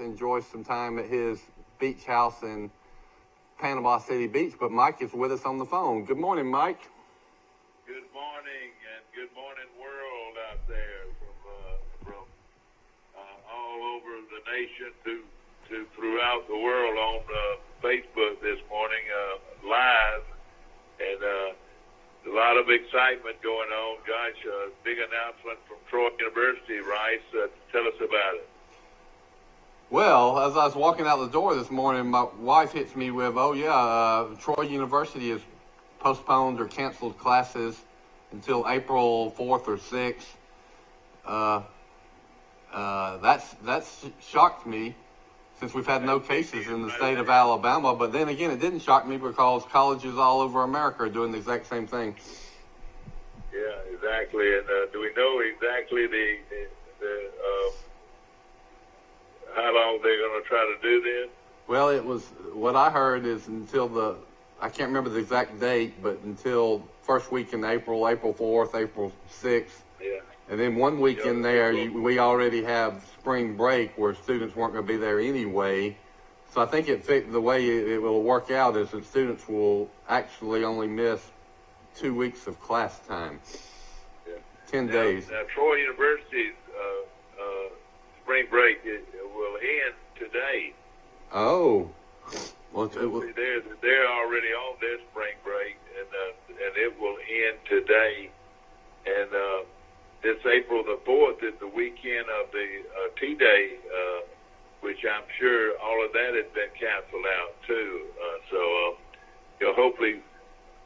enjoy some time at his beach house in Panama City Beach, but Mike is with us on the phone. Good morning, Mike. Good morning, and good morning, world out there from all over the nation to throughout the world on Facebook this morning, live, and a lot of excitement going on. Gosh, big announcement from Troy University, Rice. Tell us about it. Well, as I was walking out the door this morning, my wife hits me with, Troy University has postponed or canceled classes until April 4th or 6th. That's shocked me since we've had no cases in the state of Alabama. But then again, it didn't shock me because colleges all over America are doing the exact same thing. Yeah, exactly. And do we know exactly the how long they're going to try to do this? Well, it was, what I heard is until I can't remember the exact date, but until first week in April, April 4th, April 6th. Yeah. And then one week in there, we already have spring break where students weren't going to be there anyway. So I think the way it will work out is that students will actually only miss 2 weeks of class time. Yeah. 10 days. Now, Troy University's spring break will end today. Oh. Well, they're already on their spring break, and it will end today. And this April the 4th is the weekend of the T-Day, which I'm sure all of that has been canceled out too. Hopefully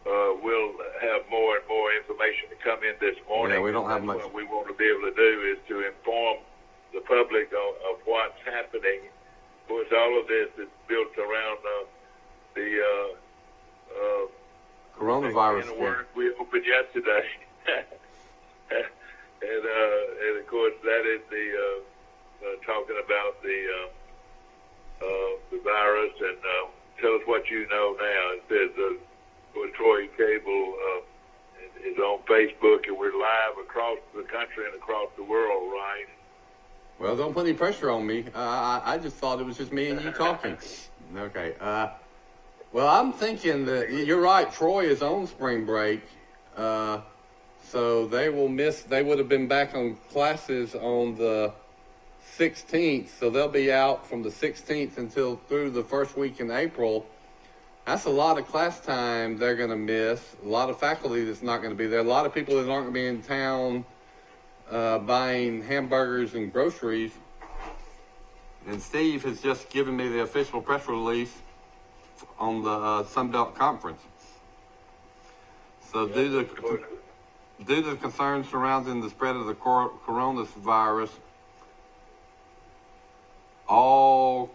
we'll have more and more information to come in this morning. Yeah, we don't have much. What we want to be able to do is to inform the public of what's happening. Of course, all of this is built around the coronavirus. We opened yesterday, and of course that is the talking about the virus. And tell us what you know now. It says Troy Cable is on Facebook, and we're live across the country and across the world, right? Well, don't put any pressure on me. I just thought it was just me and you talking. Okay. Well, I'm thinking that you're right. Troy is on spring break. So they would have been back on classes on the 16th. So they'll be out from the 16th until through the first week in April. That's a lot of class time they're going to miss. A lot of faculty that's not going to be there. A lot of people that aren't going to be in town buying hamburgers and groceries. And Steve has just given me the official press release on the Sun Belt Conference. So due to the concerns surrounding the spread of the coronavirus, all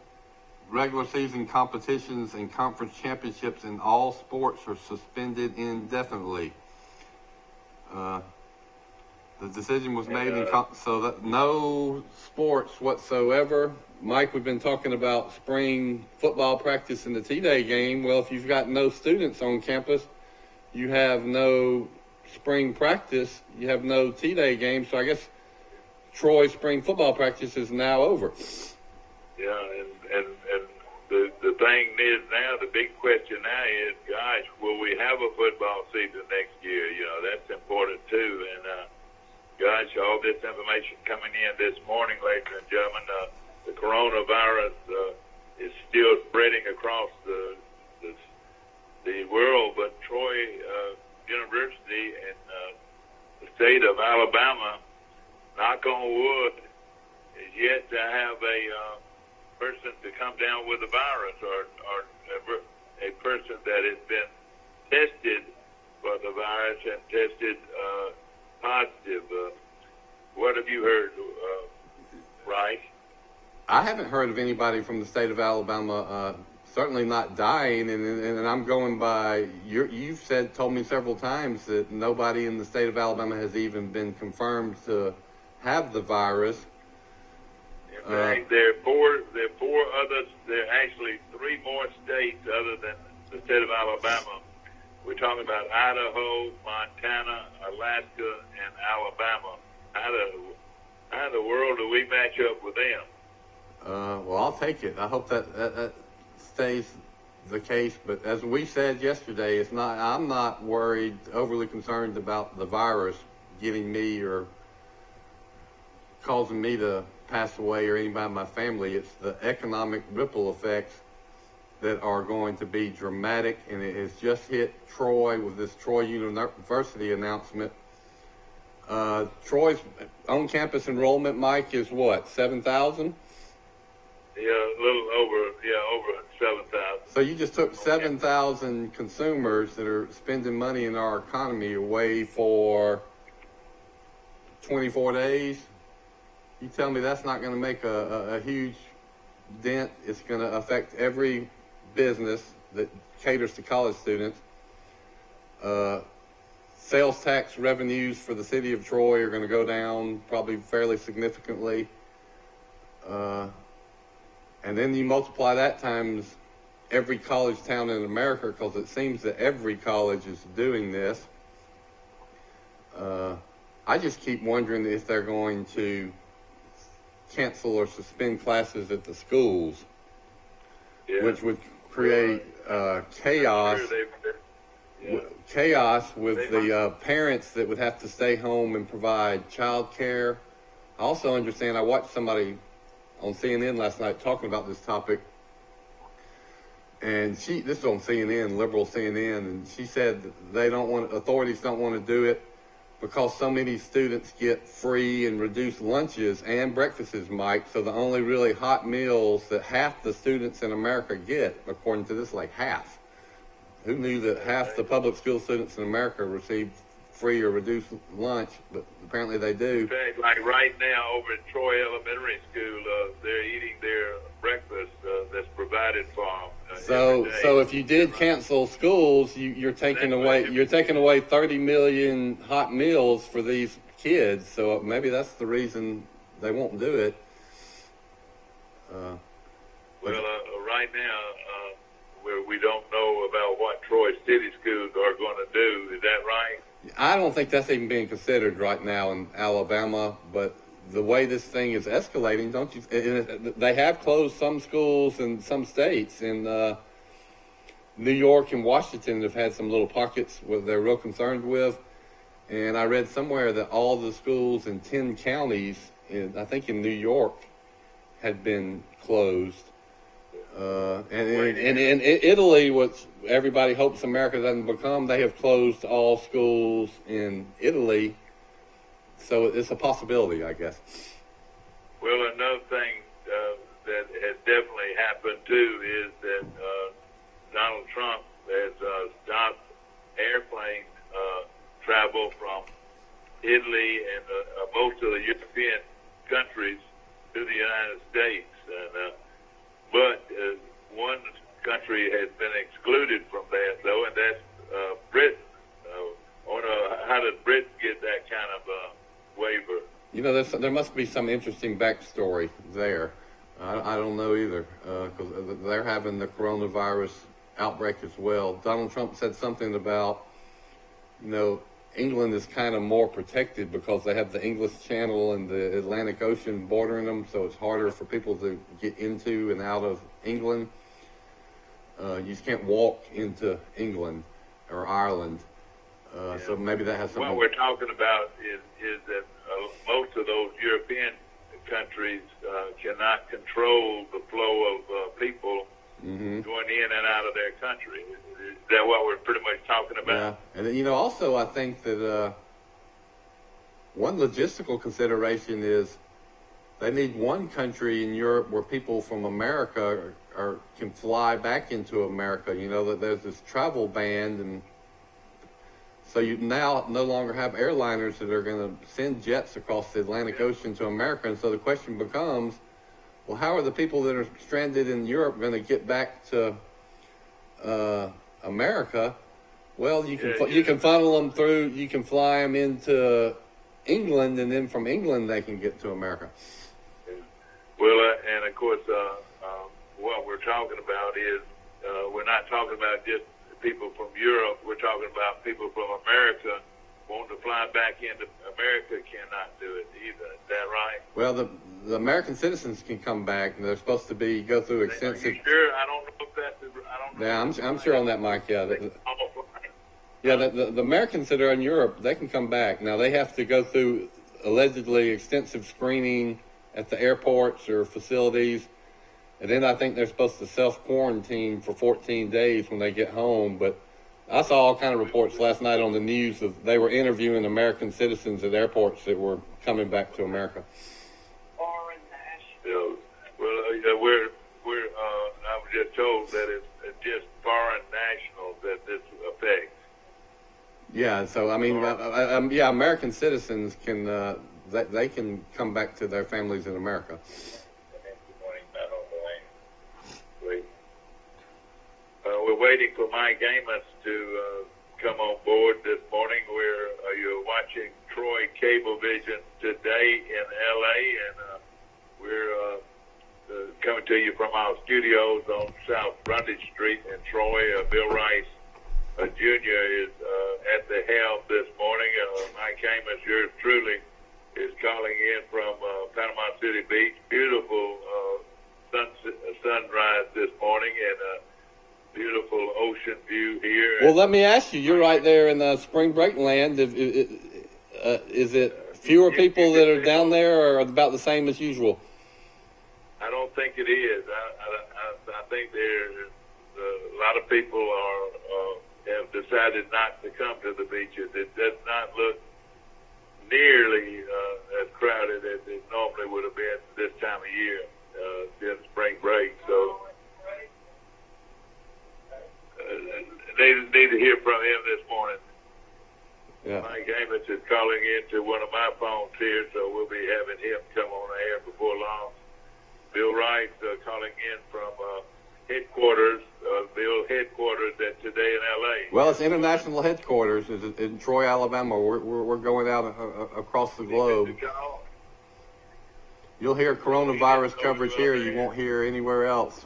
regular season competitions and conference championships in all sports are suspended indefinitely. The decision was made so that no sports whatsoever. Mike, we've been talking about spring football practice and the T-Day game. Well, if you've got no students on campus, you have no spring practice, you have no T-Day game. So I guess Troy's spring football practice is now over. Yeah, and the thing is now, the big question now is, gosh, will we have a football season next year? That's important too. And gosh, all this information coming in this morning, ladies and gentlemen, the coronavirus is still spreading across the world, but Troy University in the state of Alabama, knock on wood, is yet to have a person to come down with the virus or a person that has been tested for the virus and tested positive. What have you heard, Rice? I haven't heard of anybody from the state of Alabama, certainly not dying, and I'm going by, you've told me several times that nobody in the state of Alabama has even been confirmed to have the virus. In fact, there are actually 3 more states other than the state of Alabama. We're talking about Idaho, Montana, Alaska, and Alabama. How in the world do we match up with them? Well, I'll take it. I hope that stays the case. But as we said yesterday, it's not. I'm not worried, overly concerned about the virus getting me or causing me to pass away or anybody in my family. It's the economic ripple effects that are going to be dramatic, and it has just hit Troy with this Troy University announcement. Troy's on-campus enrollment, Mike, is what, 7,000? Yeah, a little over 7,000. So you just took 7,000 consumers that are spending money in our economy away for 24 days. You tell me that's not going to make a huge dent. It's going to affect every business that caters to college students. Sales tax revenues for the city of Troy are going to go down probably fairly significantly. And then you multiply that times every college town in America, because it seems that every college is doing this. I just keep wondering if they're going to cancel or suspend classes at the schools, which would create chaos. Chaos with the parents that would have to stay home and provide child care. I also understand, I watched somebody on CNN last night talking about this topic, and this is on CNN, liberal CNN, and she said authorities don't want to do it because so many students get free and reduced lunches and breakfasts, Mike. So the only really hot meals that half the students in America get, according to this, like half. Who knew that half the public school students in America receive free or reduced lunch? But apparently they do. In fact, like right now over at Troy Elementary School, they're eating their breakfast that's provided for them. So if you did cancel schools, you're taking away 30 million hot meals for these kids. So maybe that's the reason they won't do it. Right now, where we don't know about what Troy City schools are going to do. Is that right? I don't think that's even being considered right now in Alabama, but the way this thing is escalating, don't you? They have closed some schools in some states. In New York and Washington have had some little pockets where they're real concerned with. And I read somewhere that all the schools in 10 counties, I think in New York, had been closed. And in Italy, which everybody hopes America doesn't become, they have closed all schools in Italy. So it's a possibility, I guess. Well, another thing that has definitely happened too is that Donald Trump has stopped airplane travel from Italy and most of the European countries to the United States. But one country has been excluded from that, though, and that's Britain. I wonder, how did Britain get that kind of waiver? You know, there must be some interesting backstory there. I don't know either, because they're having the coronavirus outbreak as well. Donald Trump said something about, England is kind of more protected because they have the English Channel and the Atlantic Ocean bordering them, so it's harder for people to get into and out of England. You just can't walk into England or Ireland, so maybe that has something. What we're talking about is that most of those European countries cannot control the flow of people going in and out of their country. Is that what we're pretty much talking about? Yeah, and also I think that one logistical consideration is they need one country in Europe where people from America can fly back into America. That there's this travel ban, and so you now no longer have airliners that are going to send jets across the Atlantic Ocean to America. And so the question becomes, well, how are the people that are stranded in Europe going to get back to America? Well, you can funnel them through. You can fly them into England, and then from England they can get to America. Well, and of course, what we're talking about is we're not talking about just people from Europe. We're talking about people from America wanting to fly back into America cannot do it either. Is that right? Well, the American citizens can come back, and they're supposed to go through Are extensive. you sure? I don't know if that's. I don't know. Yeah, I'm sure on that, Mike. Yeah, the Americans that are in Europe, they can come back. Now they have to go through allegedly extensive screening at the airports or facilities, and then I think they're supposed to self-quarantine for 14 days when they get home. But I saw all kind of reports last night on the news of they were interviewing American citizens at airports that were coming back to America. I was just told that it's just foreign nationals that this affects. Yeah, so I mean, yeah, American citizens can they can come back to their families in America. We're waiting for Mike Amos to come on board this morning. You're watching Troy Cablevision today in L.A., and we're coming to you from our studios on South Brundage Street in Troy. Bill Rice Jr. is at the helm this morning. Mike Amos, yours truly, is calling in from Panama City Beach. Beautiful sunrise this morning, and beautiful ocean view here. Well, let me ask you, you're right there in spring break land. Is it fewer people that are down there or about the same as usual? I don't think it is. I think there's a lot of people have decided not to come to the beaches. It does not look nearly as crowded as it normally would have been this time of year during spring break. So they need to hear from him this morning. Yeah. Mike Amos is calling into one of my phones here, so we'll be having him come on air before long. Bill Wright calling in from headquarters, Bill headquarters at Today in L.A. Well, it's international headquarters in Troy, Alabama. We're going out across the globe. You'll hear coronavirus coverage here you won't hear anywhere else.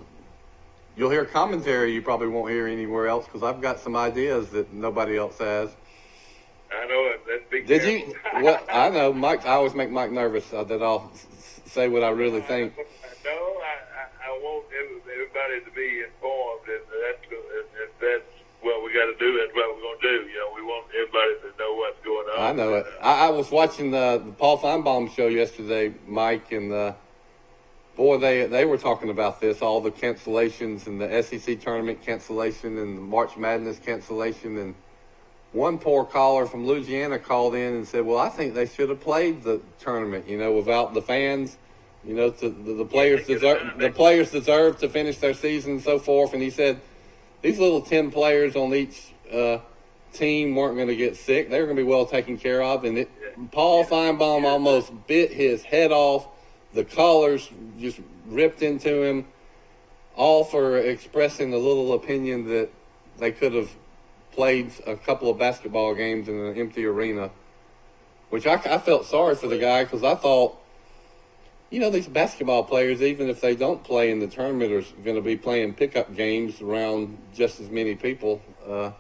You'll hear commentary you probably won't hear anywhere else because I've got some ideas that nobody else has. I know it. Let's be Did careful. you? Well, I know, Mike. I always make Mike nervous that I'll say what I really think. No, I want everybody to be informed, and that's what we got to do. That's what we're going to do. You know, we want everybody to know what's going on. I know it. I was watching the Paul Feinbaum show yesterday, Mike, and boy, they were talking about this, all the cancellations and the SEC tournament cancellation and the March Madness cancellation. And one poor caller from Louisiana called in and said, well, I think they should have played the tournament, without the fans. The players deserve to finish their season and so forth. And he said these little 10 players on each team weren't going to get sick. They were going to be well taken care of. And Paul Feinbaum almost bit his head off. The callers just ripped into him, all for expressing a little opinion that they could have played a couple of basketball games in an empty arena, which I felt sorry for the guy because I thought, these basketball players, even if they don't play in the tournament, are going to be playing pickup games around just as many people. I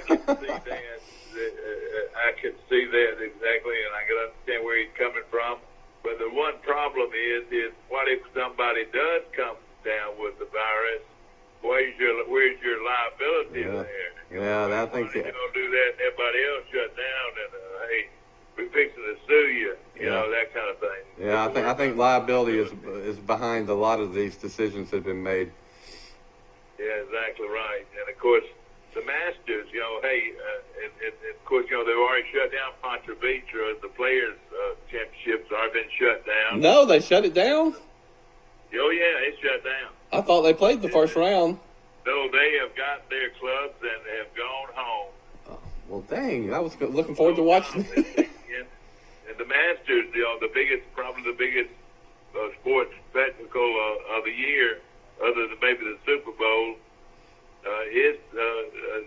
can see that. I can see that exactly, and I can understand where he's coming from. But the one problem is what if somebody does come down with the virus? Where's your liability there? Yeah, I think you don't do that, and everybody else shut down, and hey, we're fixing to sue you. You know, that kind of thing. Yeah, I think liability is behind a lot of these decisions that have been made. Yeah, exactly right. And of course, the Masters, and of course, they've already shut down Poncho Beach, or the Players' Championships already been shut down. No, they shut it down? Oh, yeah, it's shut down. I thought they played the first round. No, they have got their clubs and have gone home. Oh, well, dang, I was looking forward to watching it. And the Masters, probably the biggest sports spectacle of the year, other than maybe the Super Bowl,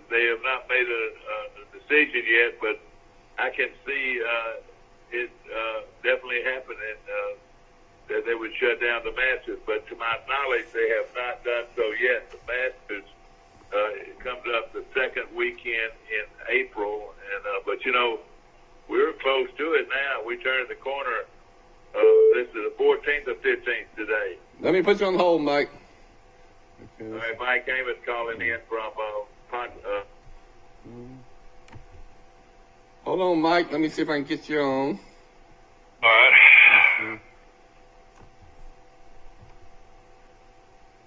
they have not made a decision yet, but I can see it definitely happening that they would shut down the Masters. But to my knowledge, they have not done so yet. The Masters it comes up the second weekend in April, and you know, we're close to it now. We turned the corner. This is the 14th or 15th today. Let me put you on hold, Mike. All right, Mike Amos calling in from Hold on, Mike. Let me see if I can get you on. All right.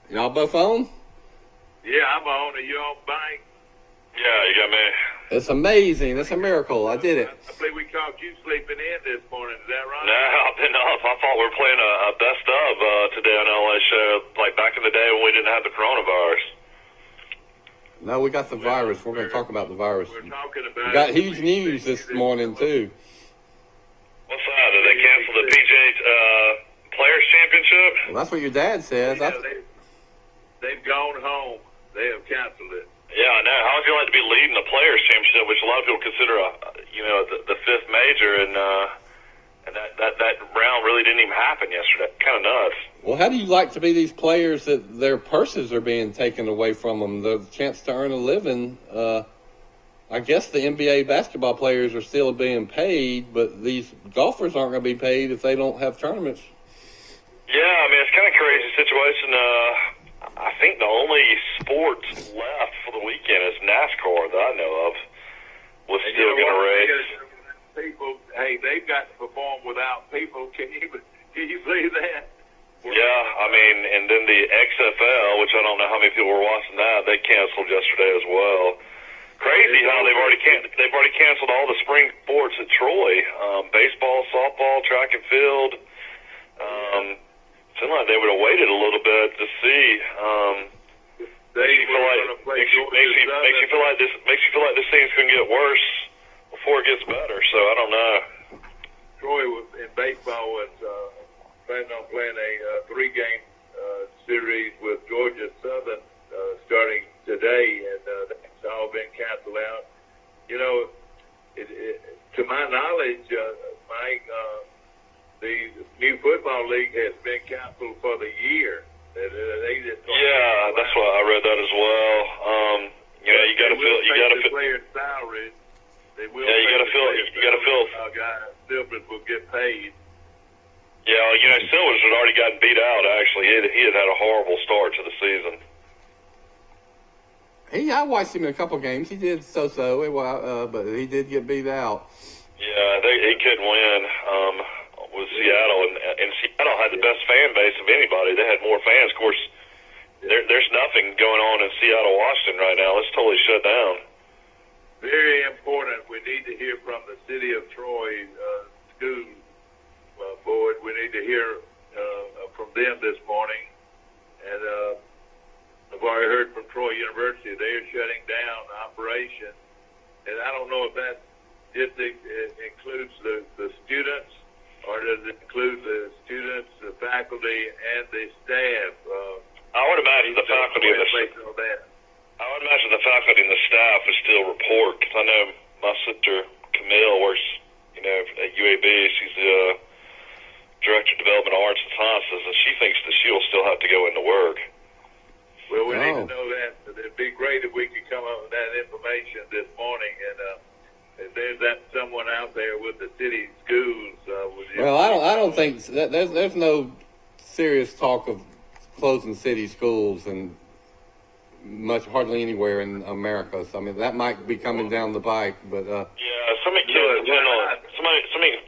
Y'all both on? Yeah, I'm on. Are you on, Mike? Yeah, you got me. It's amazing. It's a miracle. I did it. I believe we caught you sleeping in this morning. Is that right? No, I've been up. I thought we were playing a best of today on LA show, like back in the day when we didn't have the coronavirus. No, we got the virus. We're going to talk about the virus. We're talking about. We got huge news this morning, too. What's that? Did they cancel the PGA Players Championship? Well, that's what your dad says. Yeah, they've gone home. They have canceled it. Yeah, I know. How would you like to be leading the Players Championship, which a lot of people consider the fifth major, and that round really didn't even happen yesterday. Kind of nuts. Well, how do you like to be these players that their purses are being taken away from them, the chance to earn a living? I guess the NBA basketball players are still being paid, but these golfers aren't going to be paid if they don't have tournaments. Yeah, I mean, it's kind of a crazy situation. I think the only sport left for the weekend is NASCAR that I know of. Was still going to race. People, hey, they've got to perform without people. Can you believe that? Yeah, I mean, and then the XFL, which I don't know how many people were watching that, they canceled yesterday as well. Crazy how they've already canceled all the spring sports at Troy. Baseball, softball, track and field. Seemed like they would have waited a little bit to see. Makes you feel like this thing's going to get worse before it gets better. So I don't know. Troy in baseball was planning on playing a three-game series with Georgia Southern starting today, and that's all been canceled out. You know, to my knowledge, Mike, the new football league has been canceled for the year. Yeah, that's what I read that as well. You got to feel players' salaries. They will. Yeah, you got to feel. Silvers will get paid. Yeah, Silvers had already gotten beat out. Actually, he had a horrible start to the season. I watched him in a couple games. He did so-so, but he did get beat out. Yeah, he couldn't win with Seattle, and Seattle had the best fan base of anybody. They had more fans. Of course, there's nothing going on in Seattle, Washington right now. It's totally shut down. Very important. We need to hear from the city of Troy school board. We need to hear from them this morning, and I've already heard from Troy University. They are shutting down operations, and I don't know if that just includes the students, or does it include the students, the faculty, and the staff? I would imagine the faculty and the staff would still report, because I know my sister Camille works, at UAB. She's the director of development of arts and sciences, and she thinks that she'll still have to go into work. Well, we need to know that. It'd be great if we could come up with that information this morning. And if there's someone out there with the city schools. Well, I don't think that there's no serious talk of closing city schools and hardly anywhere in America. So I mean that might be coming down the pike, but yeah, so many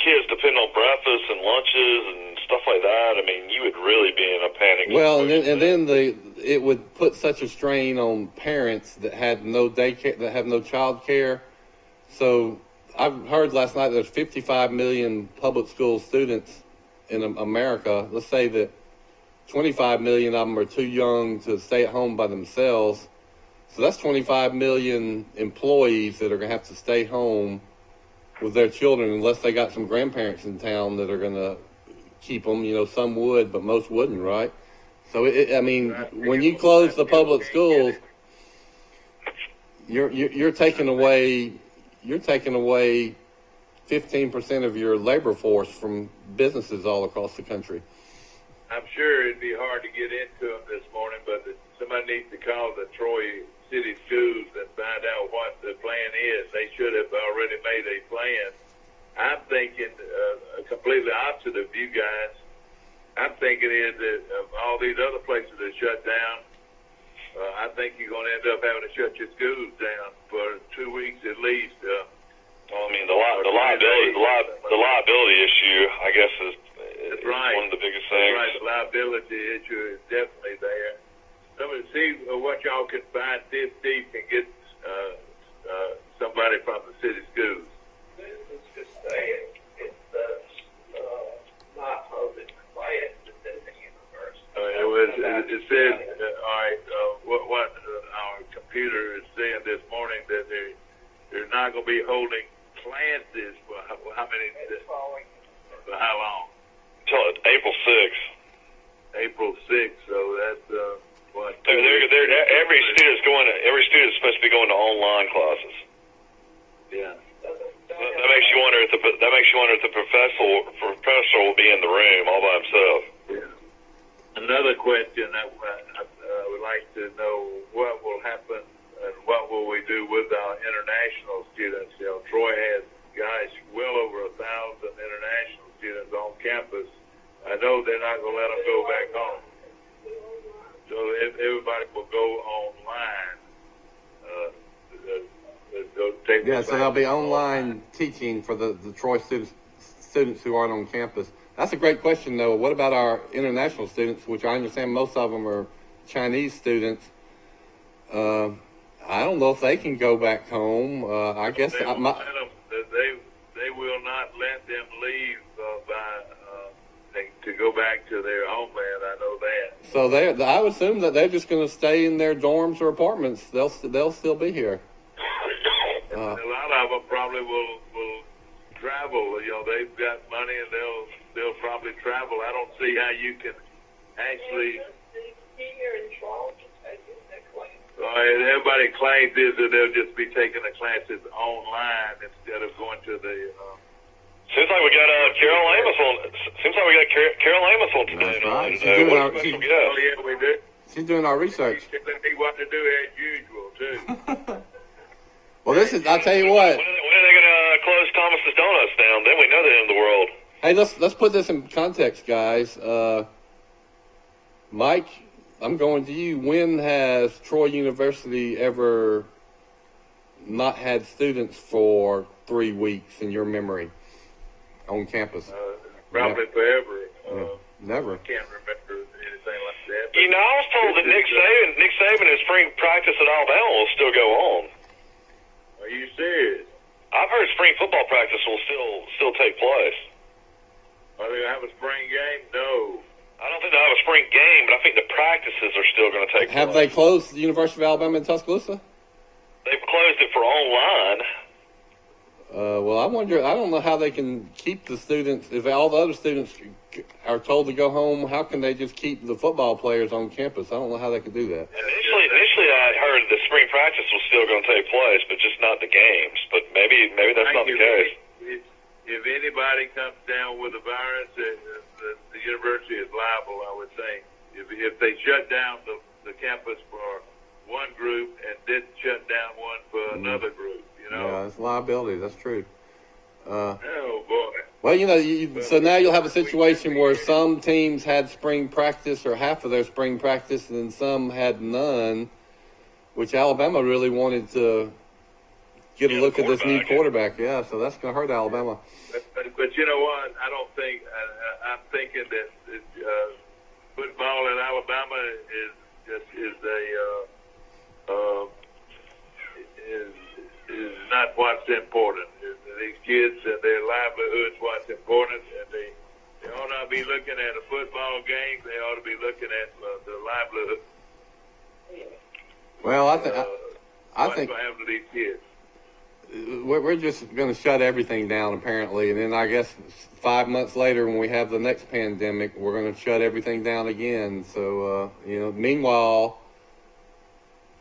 kids depend on breakfast and lunches and stuff like that. I mean, you would really be in a panic. Well, and then it would put such a strain on parents that had no daycare, that have no child care. So I've heard last night there's 55 million public school students in America. Let's say that 25 million of them are too young to stay at home by themselves. So that's 25 million employees that are going to have to stay home with their children unless they got some grandparents in town that are going to keep them. Some would, but most wouldn't, right? So, when you close the public schools, you're taking away 15% of your labor force from businesses all across the country. I'm sure it'd be hard to get into them this morning, but somebody needs to call the Troy City Schools and find out what the plan is. They should have already made a shut down, I think you're going to end up having to shut your schools down for 2 weeks at least. Well, I mean, the liability issue, I guess, is right. One of the biggest things. Right, the liability issue is definitely there. Somebody see what y'all can find. See if Steve can get somebody from the city schools. Let's just say it's not public class within the university. It says, all right, what our computer is saying this morning that they're not going to be holding classes for how many? For how long? Until April 6th. April 6th. So that's what? Every student's supposed to be going to online classes. Yeah. That makes you wonder if the professor will be in the room all by himself. Yeah. Another question I would like to know: what will happen and what will we do with our international students? You know, Troy has guys well over 1,000 international students on campus. I know they're not going to let them go back home. So if everybody will go online. Yeah, so there'll be online teaching for the Troy students who aren't on campus. That's a great question, though. What about our international students, which I understand most of them are Chinese students? I don't know if they can go back home. I guess they will not let them leave to go back to their homeland. I know that. So I would assume that they're just going to stay in their dorms or apartments. They'll still be here. A lot of them probably will travel. You know, they've got money and they'll probably travel. I don't see how you can actually. Everybody claims is that they'll just be taking the classes online instead of going to the. Seems like we got Carol Amos on. Seems like we got Carol Amos on today. That's right. Oh yeah, we do. She's doing our research. She's telling me what to do as usual too. Well, I'll tell you what. When are they going to close Thomas's Donuts down? Then we know they're in the world. Hey, let's put this in context, guys. Mike, I'm going to you. When has Troy University ever not had students for 3 weeks in your memory on campus? Probably forever. Never. I can't remember anything like that. You know, I was told that Nick Saban in spring practice at Alabama will still go on. Are you serious? I've heard spring football practice will still take place. Are they going to have a spring game? No. I don't think they'll have a spring game, but I think the practices are still going to take place. Have they closed the University of Alabama in Tuscaloosa? They've closed it for online. Well, I don't know how they can keep the students. If all the other students are told to go home, how can they just keep the football players on campus? I don't know how they could do that. Initially I heard the spring practice was still going to take place, but just not the games. But maybe that's not the case. If anybody comes down with a virus, the university is liable, I would think. If they shut down the campus for one group and didn't shut down one for another group, you know? Yeah, it's liability. That's true. Oh, boy. Well, so now you'll have a situation where some teams had spring practice or half of their spring practice, and then some had none, which Alabama really wanted to get a look at this new quarterback. Yeah, so that's going to hurt Alabama. But you know what? I don't think I'm thinking that football in Alabama is not what's important. These kids and their livelihoods what's important, and they ought not be looking at a football game. They ought to be looking at the livelihood. Well, I think what's happening to these kids. We're just going to shut everything down, apparently, and then I guess 5 months later, when we have the next pandemic, we're going to shut everything down again. So, meanwhile,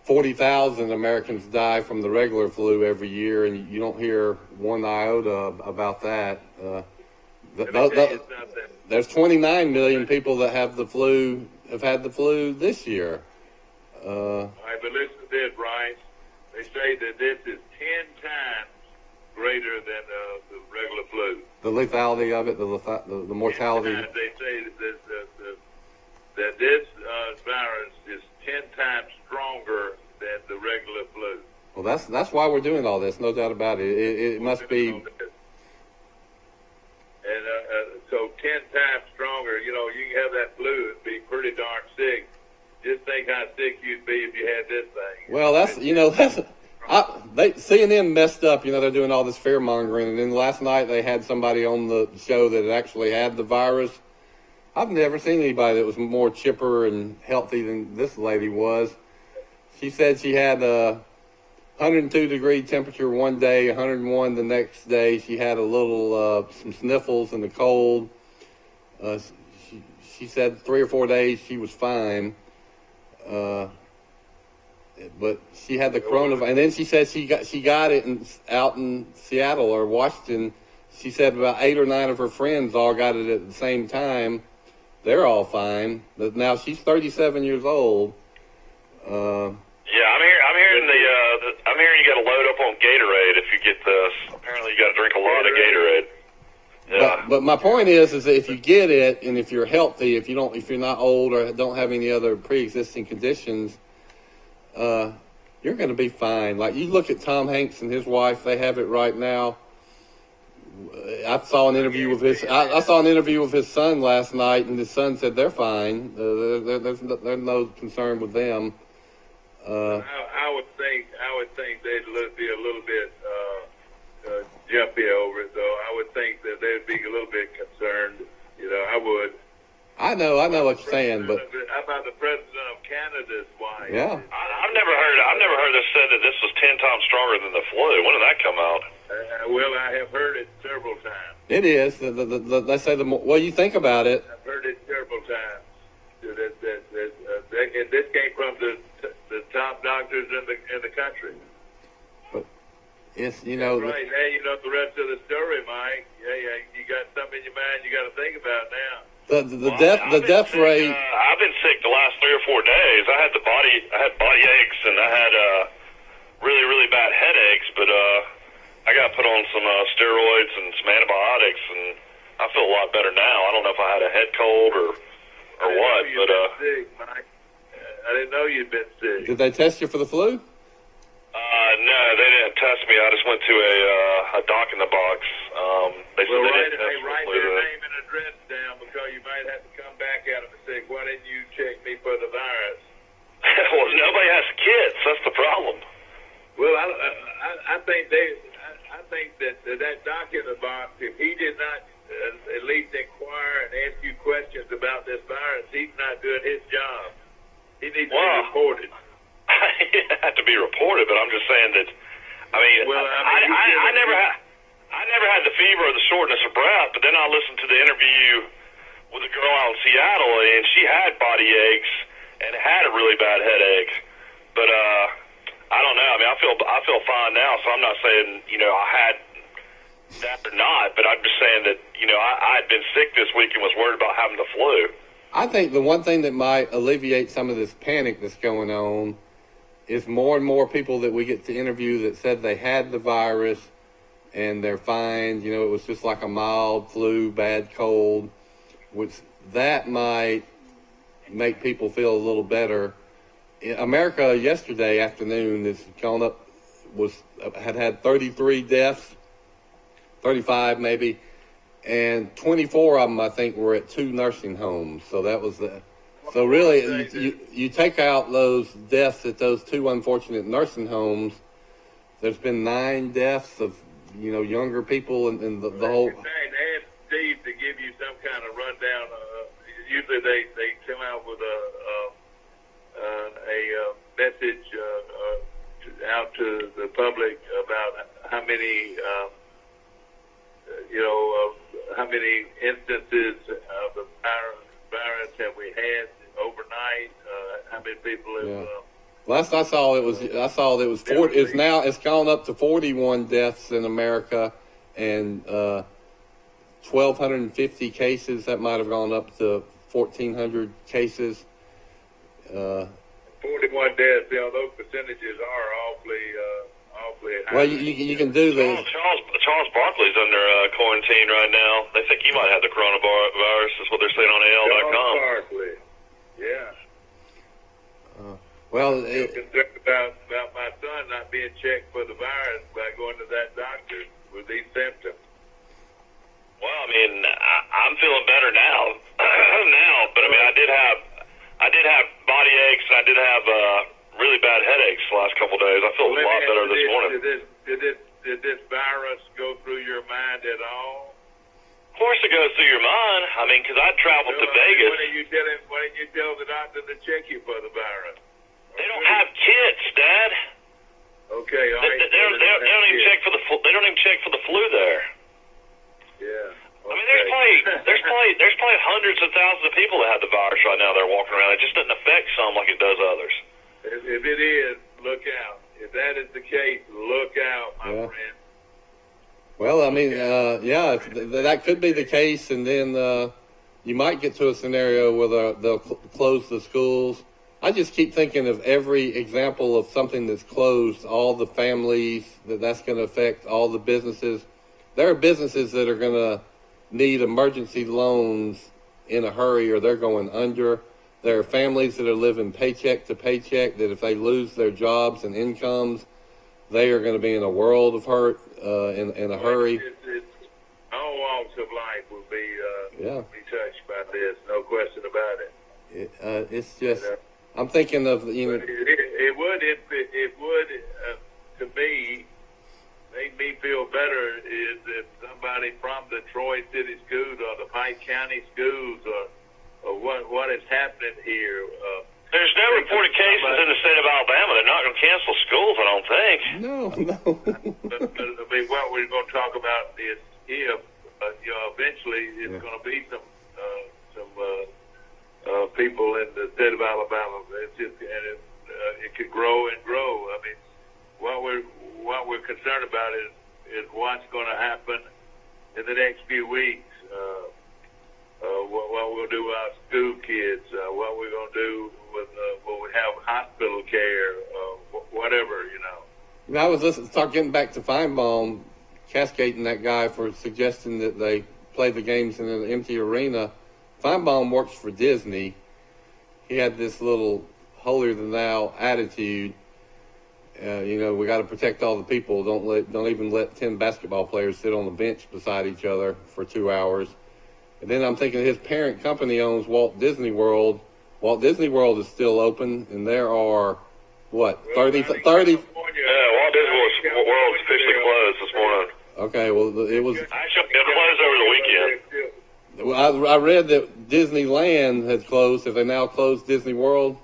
40,000 Americans die from the regular flu every year, and you don't hear one iota about that. There's 29 million people that have had the flu this year. All right, but listen to this, Brian. They say that this is 10 times greater than the regular flu. The lethality of it, the mortality. They say that this virus that's why we're doing all this. No doubt about it. It must be. And so 10 times stronger. You know, you can have that flu and be pretty darn sick. Just think how sick you'd be if you had this thing. Well, CNN messed up. You know, they're doing all this fear mongering, and then last night they had somebody on the show that actually had the virus. I've never seen anybody that was more chipper and healthy than this lady was. She said she had a 102-degree temperature one day, 101 the next day. She had a little some sniffles and a cold. She said 3 or 4 days she was fine. But she had the coronavirus, and then she said she got it out in Seattle or Washington. She said about 8 or 9 of her friends all got it at the same time. They're all fine, but now she's 37 years old. Yeah, I'm hearing you got to load up on Gatorade if you get this. Apparently, you got to drink a lot of Gatorade. Yeah. But my point is that if you get it, and if you're healthy, if you're not old or don't have any other pre-existing conditions, you're going to be fine. Like you look at Tom Hanks and his wife; they have it right now. I saw an interview with his son last night, and his son said they're fine. There's no concern with them. I would think they'd be a little bit jumpy over it, though. I would think that they'd be a little bit concerned. You know, I would. I know what you're saying, but how about the president of Canada's wife? Yeah, I've never heard this said that this was 10 times stronger than the flu. When did that come out? Well, I have heard it several times. it is. They say the more. Well, you think about it. I've heard it several times. And this came from the top doctors in the country. But it's Right. Hey, you know the rest of the story, Mike. Yeah, you got something in your mind you got to think about now. the death rate. I've been sick the last 3 or 4 days. I had body aches and I had really, really bad headaches, but I got put on some steroids and some antibiotics, and I feel a lot better now. I don't know if I had a head cold or what, but sick, Mike. I didn't know you'd been sick. Did they test you for the flu? no, they didn't test me. I just went to a doc in the box. They said they didn't test me for write flu. their name and address down because you might have to come back at them and say, "Why didn't you check me for the virus?" Well, nobody has kits. That's the problem. Well, I think that doc in the box, if he did not at least inquire and ask you questions about this virus, he's not doing his job. He needs to be reported. It had to be reported, but I'm just saying that. I never had the fever or the shortness of breath, but then I listened to the interview with a girl out in Seattle, and she had body aches and had a really bad headache. But I don't know. I mean, I feel fine now, so I'm not saying I had that or not, but I'm just saying that I had been sick this week and was worried about having the flu. I think the one thing that might alleviate some of this panic that's going on is more and more people that we get to interview that said they had the virus and they're fine. It was just like a mild flu, bad cold, which that might make people feel a little better. America yesterday afternoon has gone up, had 33 deaths, 35 maybe, and 24 of them I think were at 2 nursing homes. So that was so really you take out those deaths at those 2 unfortunate nursing homes. There's been 9 deaths of younger people and the whole. Ask Steve to give you some kind of rundown. Usually they come out with a message out to the public about how many how many instances of the virus have we had overnight? How many people have? Yeah. Last I saw it was 40. It's gone up to 41 deaths in America, and 1,250 cases. That might have gone up to 1,400 cases. 41 deaths. Those percentages are awfully high. Well, you can do this. Charles Barkley's under quarantine right now. They think he might have the coronavirus. Is what they're saying on AL.com. Charles Barkley. Yeah. Well, I'm concerned about my son not being checked for the virus by going to that doctor with these symptoms. Well, I mean, I'm feeling better now. But I mean, I did have body aches, and I did have really bad headaches the last couple of days. I feel a lot better this morning. Did this virus go through your mind at all? Of course, it goes through your mind. I mean, because I traveled to Vegas. Why didn't you tell the doctor to check you for the virus? They don't have kits, Dad. Okay, all right. They don't even check for the flu. They don't even check for the flu there. Yeah. I mean, there's probably hundreds of thousands of people that have the virus right now. They're walking around. It just doesn't affect some like it does others. If it is, look out. If that is the case, look out, my friend. Well, I mean, that could be the case, and then you might get to a scenario where they'll close the schools. I just keep thinking of every example of something that's closed, all the families that's going to affect, all the businesses. There are businesses that are going to need emergency loans in a hurry or they're going under. There are families that are living paycheck to paycheck that if they lose their jobs and incomes, they are going to be in a world of hurt in a hurry. All walks of life will be touched by this, no question about it. It's just, I'm thinking of, It would to me, make me feel better is if somebody from the Troy City schools or the Pike County schools or what is happening here. There's no reported cases in the state of Alabama. They're not going to cancel schools, I don't think. No. But, I mean, what we're going to talk about is if, eventually it's going to be some people in the state of Alabama. It's just, it could grow and grow. I mean, what we're concerned about is what's going to happen in the next few weeks. What we'll do with our school kids, what we're going to do with when we have hospital care, whatever, I was getting back to Feinbaum, cascading that guy for suggesting that they play the games in an empty arena. Feinbaum works for Disney. He had this little holier-than-thou attitude. We got to protect all the people. Don't even let 10 basketball players sit on the bench beside each other for 2 hours. And then I'm thinking his parent company owns Walt Disney World. Walt Disney World is still open, and there are, 30? Yeah, Walt Disney World's officially closed this morning. Okay, well, it was... Actually, it closed over the weekend. Well, I read that Disneyland had closed. Have they now closed Disney World?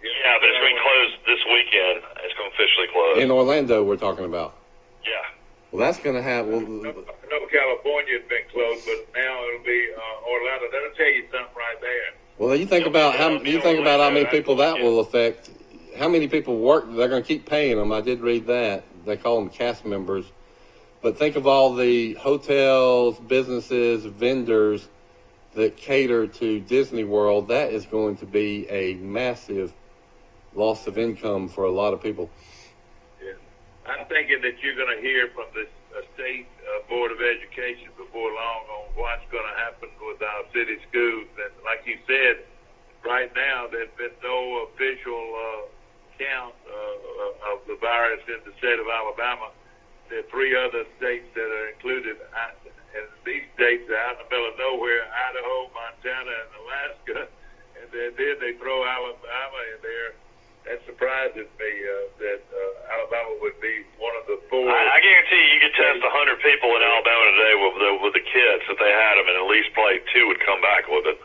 Yeah, but it's going to close this weekend. It's going to officially close. In Orlando, we're talking about. Yeah. Well, that's going to happen. I know California's been closed, but now it'll be Orlando. That'll tell you something right there. Well, you think about how many people that will affect. How many people work? They're going to keep paying them. I did read that. They call them cast members. But think of all the hotels, businesses, vendors that cater to Disney World. That is going to be a massive loss of income for a lot of people. Yeah. I'm thinking that you're going to hear from the state Board of Education before long on what's going to happen with our city schools. And like you said, right now there's been no official count of the virus in the state of Alabama. There are 3 other states that are included, and these states are out in the middle of nowhere: Idaho, Montana, and Alaska. And then they throw Alabama in there. That surprises me that Alabama would be one of the 4. I guarantee you could test 100 people in Alabama today with the kits if they had them, and at least probably 2 would come back with it.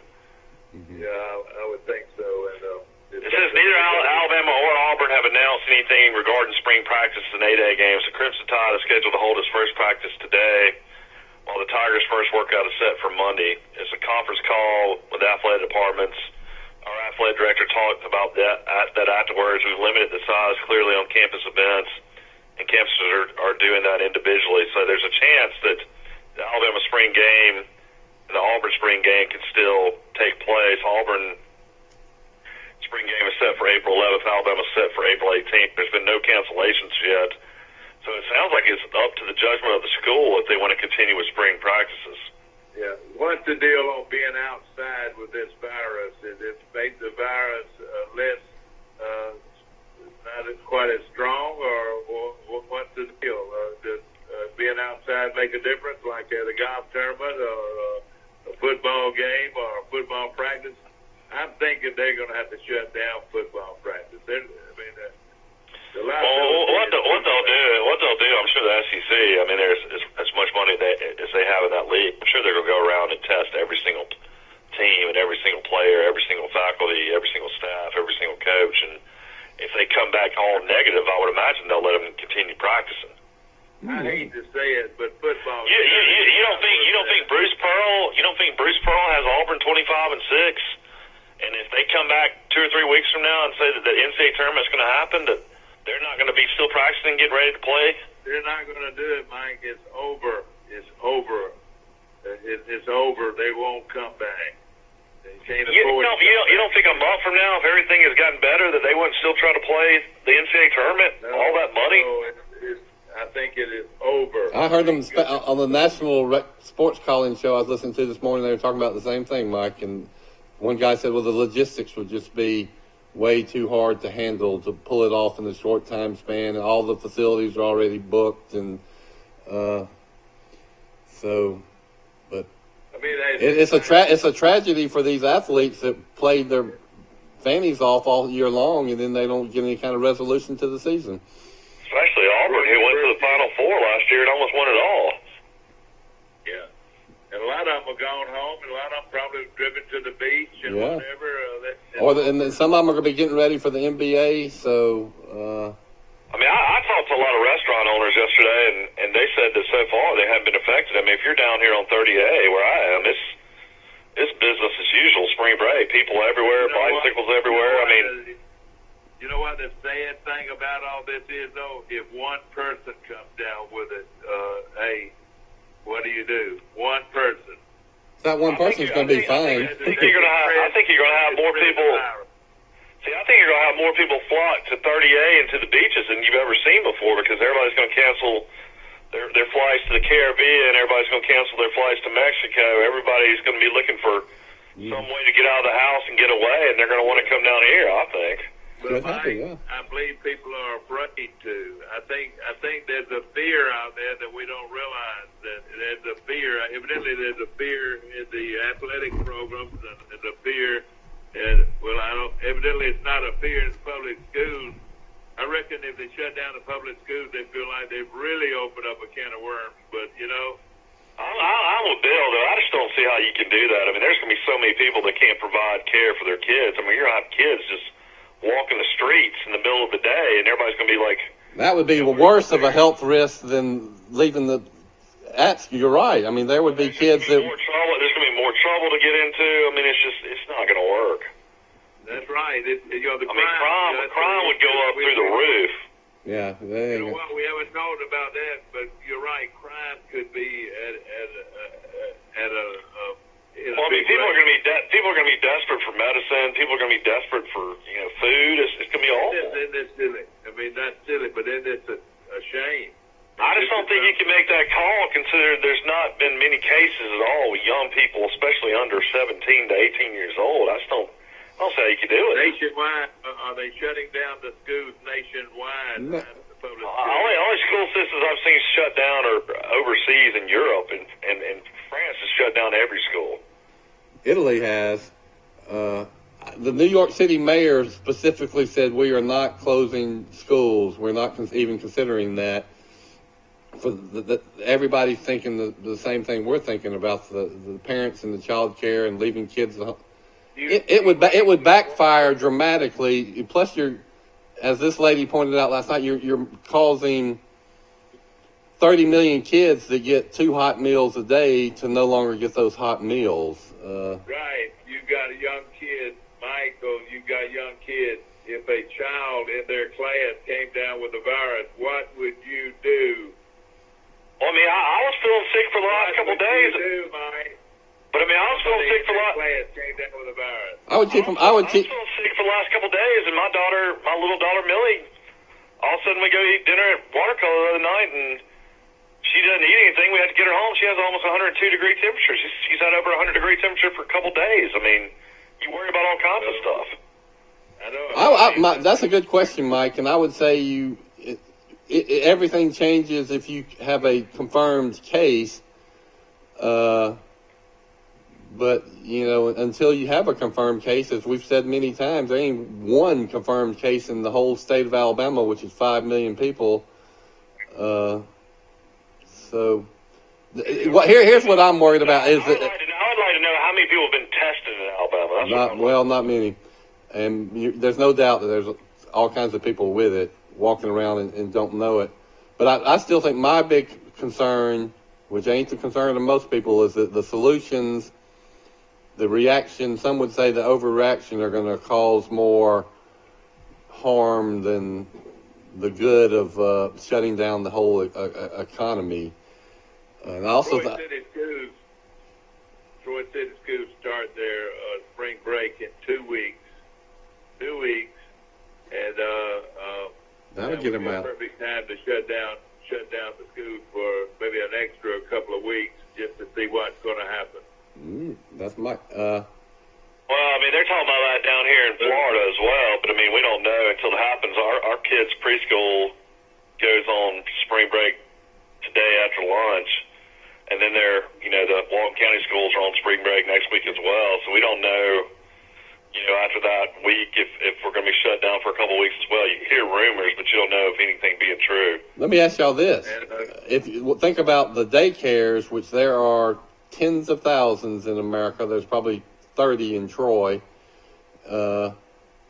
Mm-hmm. Yeah, I would think so. And it says neither Alabama or Auburn have announced anything regarding spring practice and 8A games. The Crimson Tide is scheduled to hold its first practice today, while the Tigers' first workout is set for Monday. It's a conference call with the athletic departments. Our athletic director talked about that afterwards. We've limited the size clearly on campus events, and campuses are doing that individually. So there's a chance that the Alabama spring game and the Auburn spring game can still take place. Auburn spring game is set for April 11th. Alabama's set for April 18th. There's been no cancellations yet. So it sounds like it's up to the judgment of the school if they want to continue with spring practices. Yeah. What's the deal on being outside with this virus? Is it make the virus less they're going to have to shut down football practice. The Well, what they'll do, I'm sure the SEC. I mean, there's as much money as they have in that league. I'm sure they're going to go around and test every single team and every single player, every single faculty, every single staff, every single coach. And if they come back all negative, I would imagine they'll let them continue practicing. I hate to say it, but football. You don't think Bruce Pearl has Auburn 25-6, and if they come back 2 or 3 weeks from now and say that the NCAA tournament's going to happen, that they're not going to be still practicing, getting ready to play? They're not going to do it, Mike. It's over. It's over. It's over. They won't come back. They can't afford. You don't think a month from now, if everything has gotten better, that they wouldn't still try to play the NCAA tournament? No, all that money? No, I think it is over. I heard them on the national sports calling show I was listening to this morning. They were talking about the same thing, Mike. And one guy said, well, the logistics would just be way too hard to handle to pull it off in a short time span. And all the facilities are already booked. And but I mean, it's a tragedy for these athletes that played their fannies off all year long, and then they don't get any kind of resolution to the season. Especially Auburn, who went to the Final Four last year and almost won it all. Yeah. And a lot of them are gone home, and a lot of them probably driven to the beach and whatever. And then some of them are going to be getting ready for the NBA, so... I mean, I talked to a lot of restaurant owners yesterday, and they said that so far they haven't been affected. I mean, if you're down here on 30A, where I am, it's business as usual, spring break. People everywhere, bicycles everywhere. I mean... You know what the sad thing about all this is, though? If one person comes down with it, hey, what do? One person. That one person's going to be fine. I think you're going to have more people. See, I think you're going to have more people flock to 30A and to the beaches than you've ever seen before, because everybody's going to cancel their flights to the Caribbean. Everybody's going to cancel their flights to Mexico. Everybody's going to be looking for some way to get out of the house and get away, and they're going to want to come down here, I think. But I believe people are afraid to. I think there's a fear out there that we don't realize. That there's a fear. Evidently, there's a fear in the athletic programs. There's a fear. Evidently, it's not a fear in the public schools. I reckon if they shut down the public schools, they feel like they've really opened up a can of worms. But I'm with Bill, though. I just don't see how you can do that. I mean, there's going to be so many people that can't provide care for their kids. I mean, you're going to have kids just walking the streets in the middle of the day, and everybody's going to be like... That would be worse of a health risk than leaving the... You're right. I mean, there would be kids that... There's going to be more trouble to get into. I mean, it's not going to work. That's right. Crime would go up through the roof. Yeah. You know what? We haven't talked about that, but you're right. Crime could be at a well, I mean, people are going to be desperate for medicine. People are going to be desperate for food. It's going to be awful. That's silly. I mean, that's silly, but then it's a shame. I just don't think you can make that call, considering there's not been many cases at all with young people, especially under 17 to 18 years old. I don't see how you can do it. Nationwide, are they shutting down the schools nationwide? No. The public Only school systems I've seen shut down are overseas in Europe, and France has shut down every school. Italy has. The New York City mayor specifically said we are not closing schools. We're not even considering that. For everybody's thinking the same thing we're thinking about the parents and the child care and leaving kids. It would backfire dramatically. Plus, as this lady pointed out last night, you're causing 30 million kids that get 2 hot meals a day to no longer get those hot meals. Right. You got a young kid, Michael. You got young kids. If a child in their class came down with the virus, what would you do? Well, I mean, I was feeling sick for the last couple of days. What would you do, Mike? But I mean, I was feeling sick for the last. Class came down with the virus. I was feeling sick for the last couple of days, and my little daughter Millie, all of a sudden we go eat dinner at Watercolor the other night, and she doesn't eat anything. We had to get her home. She has almost 102-degree temperature. She's had over 100-degree temperature for a couple of days. I mean, you worry about all kinds of stuff. I know. That's a good question, Mike. And I would say everything changes if you have a confirmed case. But, until you have a confirmed case, as we've said many times, there ain't one confirmed case in the whole state of Alabama, which is 5 million people. Here's what I'm worried about is that. I would like to know how many people have been tested in Alabama. That's not many. And there's no doubt that there's all kinds of people with it walking around and don't know it. But I still think my big concern, which ain't the concern of most people, is that the solutions, the reaction, some would say the overreaction, are going to cause more harm than the good of shutting down the whole economy. And also, Troy City schools start their spring break in 2 weeks. 2 weeks, and that'll get them out. Perfect time to shut down the school for maybe an extra couple of weeks just to see what's going to happen. That's my. Well, I mean, they're talking about that down here in Florida as well, but I mean, we don't know until it happens. Our kids' preschool goes on spring break today after lunch, and then the Walton County schools are on spring break next week as well, so we don't know. After that week, if we're going to be shut down for a couple of weeks as well. You hear rumors, but you don't know if anything being true. Let me ask y'all this. If you think about the daycares, which there are tens of thousands in America, there's probably 30 in Troy. Then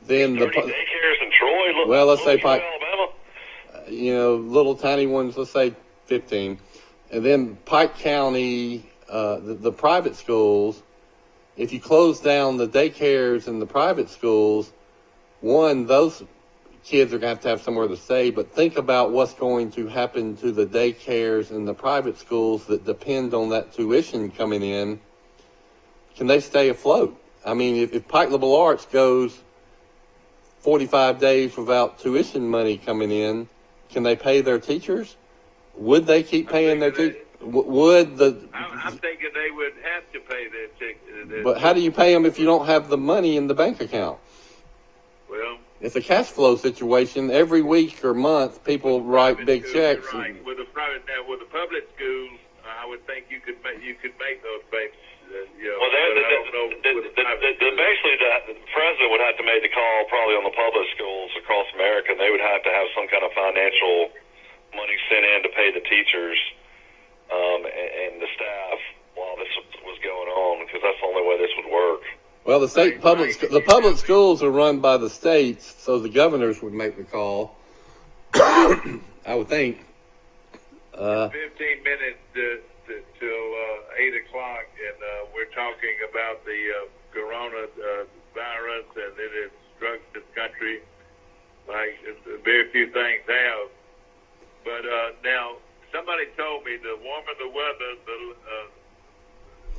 30 daycares in Troy? Well, let's say Alabama? Little tiny ones, let's say 15. And then Pike County, the private schools, if you close down the daycares and the private schools, one, those kids are going to have somewhere to stay, but think about what's going to happen to the daycares and the private schools that depend on that tuition coming in. Can they stay afloat? I mean, if Pike Liberal Arts goes 45 days without tuition money coming in, can they pay their teachers? Would they keep paying their teachers? I'm thinking they would have to pay their tickets. But how do you pay them if you don't have the money in the bank account? Well, it's a cash flow situation. Every week or month, people write big checks. Right. With the public schools, I would think you could make those payments. Well, basically, the president would have to make the call probably on the public schools across America, and they would have to have some kind of financial money sent in to pay the teachers and the staff while this was going on, because that's the only way this would work. Well, the public schools are run by the states, so the governors would make the call. I would think. 15 minutes till 8 o'clock, and we're talking about the corona virus, and it has struck this country like very few things have. But now, somebody told me the warmer the weather,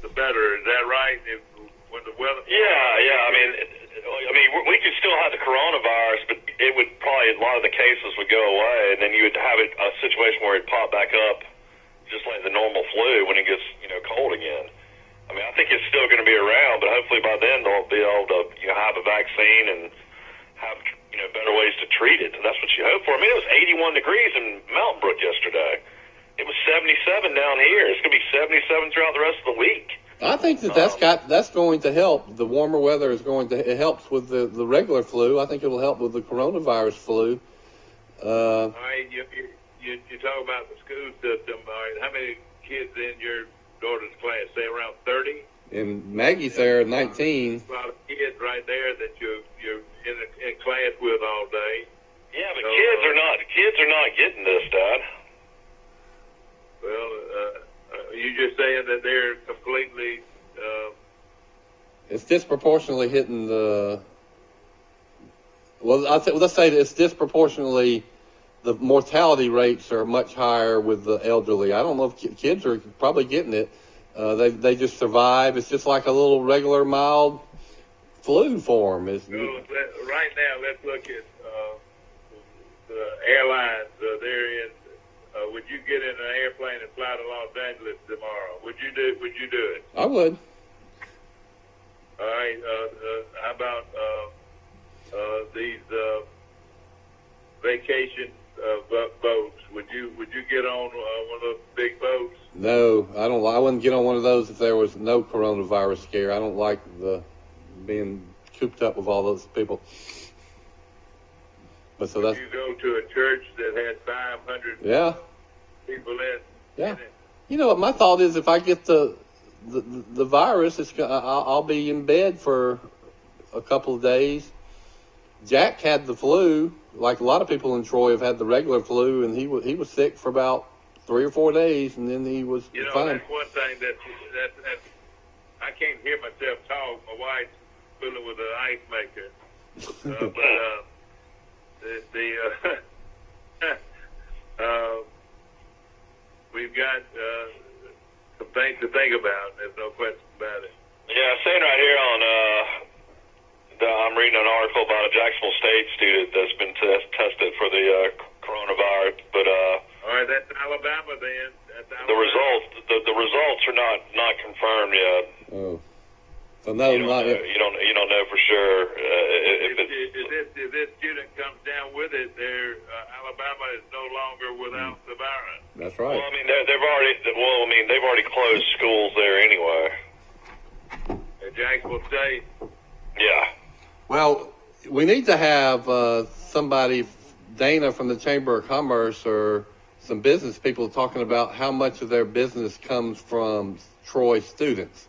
the better. Is that right? When the weather. Yeah. I mean, we could still have the coronavirus, but it would probably, a lot of the cases would go away, and then you would have a situation where it'd pop back up, just like the normal flu when it gets cold again. I mean, I think it's still going to be around, but hopefully by then they'll be able to have a vaccine and have better ways to treat it. And that's what you hope for. I mean, it was 81 degrees in Mountain Brook yesterday. It was 77 down here. It's going to be 77 throughout the rest of the week. I think that's going to help. The warmer weather it helps with the regular flu. I think it'll help with the coronavirus flu. All right, you talk about the school system. All right, how many kids in your daughter's class? Say around 30. And Maggie's there at 19. A lot of kids right there that you're in class with all day. Yeah, but kids are not getting this, Dad. Well, you're just saying that they're completely. It's disproportionately hitting the. Well, let's say that it's disproportionately. The mortality rates are much higher with the elderly. I don't know if kids are probably getting it. They just survive. It's just like a little regular mild flu form. Right now, let's look at the airlines. They're in. Would you get in an airplane and fly to Los Angeles tomorrow? Would you do it? I would. All right. How about these vacation boats. Would you get on one of those big boats? No, I don't. I wouldn't get on one of those if there was no coronavirus scare. I don't like being cooped up with all those people. But so Would that's you go to a church that had 500 yeah. people Yeah. in it? You know what? My thought is, if I get the virus, I'll be in bed for a couple of days. Jack had the flu, like a lot of people in Troy have had the regular flu, and he was sick for about 3 or 4 days, and then he was You know, fine. that's one thing that I can't hear myself talk. My wife's fooling with an ice maker. We've got some things to think about. There's no question about it. Yeah, saying right here on, I'm reading an article about a Jacksonville State student that's been tested for the coronavirus, but All right, that's Alabama then. That's Alabama. the results are not confirmed yet. Oh, so no, You don't not know, yet. you don't know for sure If this student comes down with it, Alabama is no longer without the virus. That's Well, right. I mean, they've already closed schools there anyway. At Jacksonville State. Yeah. Well, we need to have somebody, Dana from the Chamber of Commerce, or some business people talking about how much of their business comes from Troy students.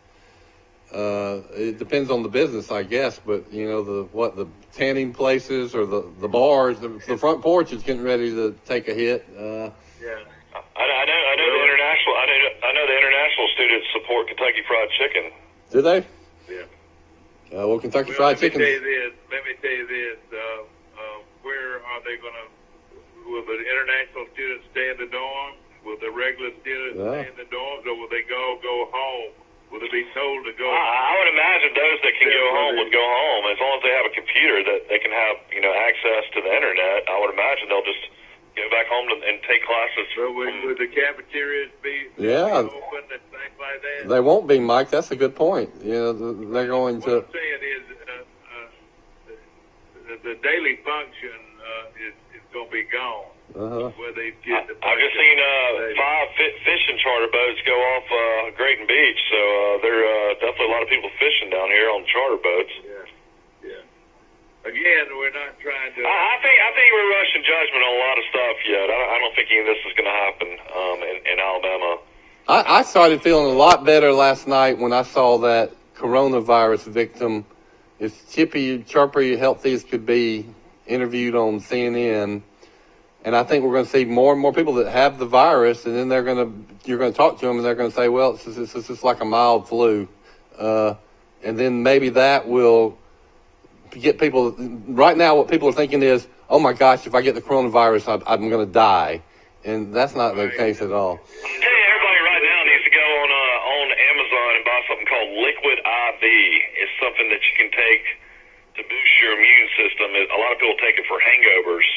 It depends on the business, I guess, but you know, the tanning places or the bars, the front porch is getting ready to take a hit. Yeah. I know the international students support Kentucky Fried Chicken. Do they? Yeah. Well, Kentucky Well, Fried let me Chicken. tell you this. Where are they going to? Will the international students stay in the dorms? Will the regular students stay in the dorms, or will they go home? Will they be told to go? I would imagine those that can go home would go home as long as they have a computer that they can have access to the internet. I would imagine they'll just go back home and take classes. So would the cafeterias be open and things like that? They won't be, Mike. That's a good point. You know, they're going What to. I'm saying is, the daily function is going to be gone. Where they get I've just seen 5 fishing charter boats go off Grayton Beach, so there definitely a lot of people fishing down here on charter boats. Yeah. Again, we're not trying to. I think we're rushing judgment on a lot of stuff yet. I don't think any of this is going to happen in Alabama. I started feeling a lot better last night when I saw that coronavirus victim, as chirpy, healthy as could be, interviewed on CNN. And I think we're going to see more and more people that have the virus, and then you're going to talk to them, and they're going to say, well, it's just like a mild flu. And then maybe that will get people. Right now, what people are thinking is, oh my gosh, if I get the coronavirus, I'm going to die. And that's not the case at all. I'm telling you, everybody right now needs to go on Amazon and buy something called Liquid IV. It's something that you can take to boost your immune system. A lot of people take it for hangovers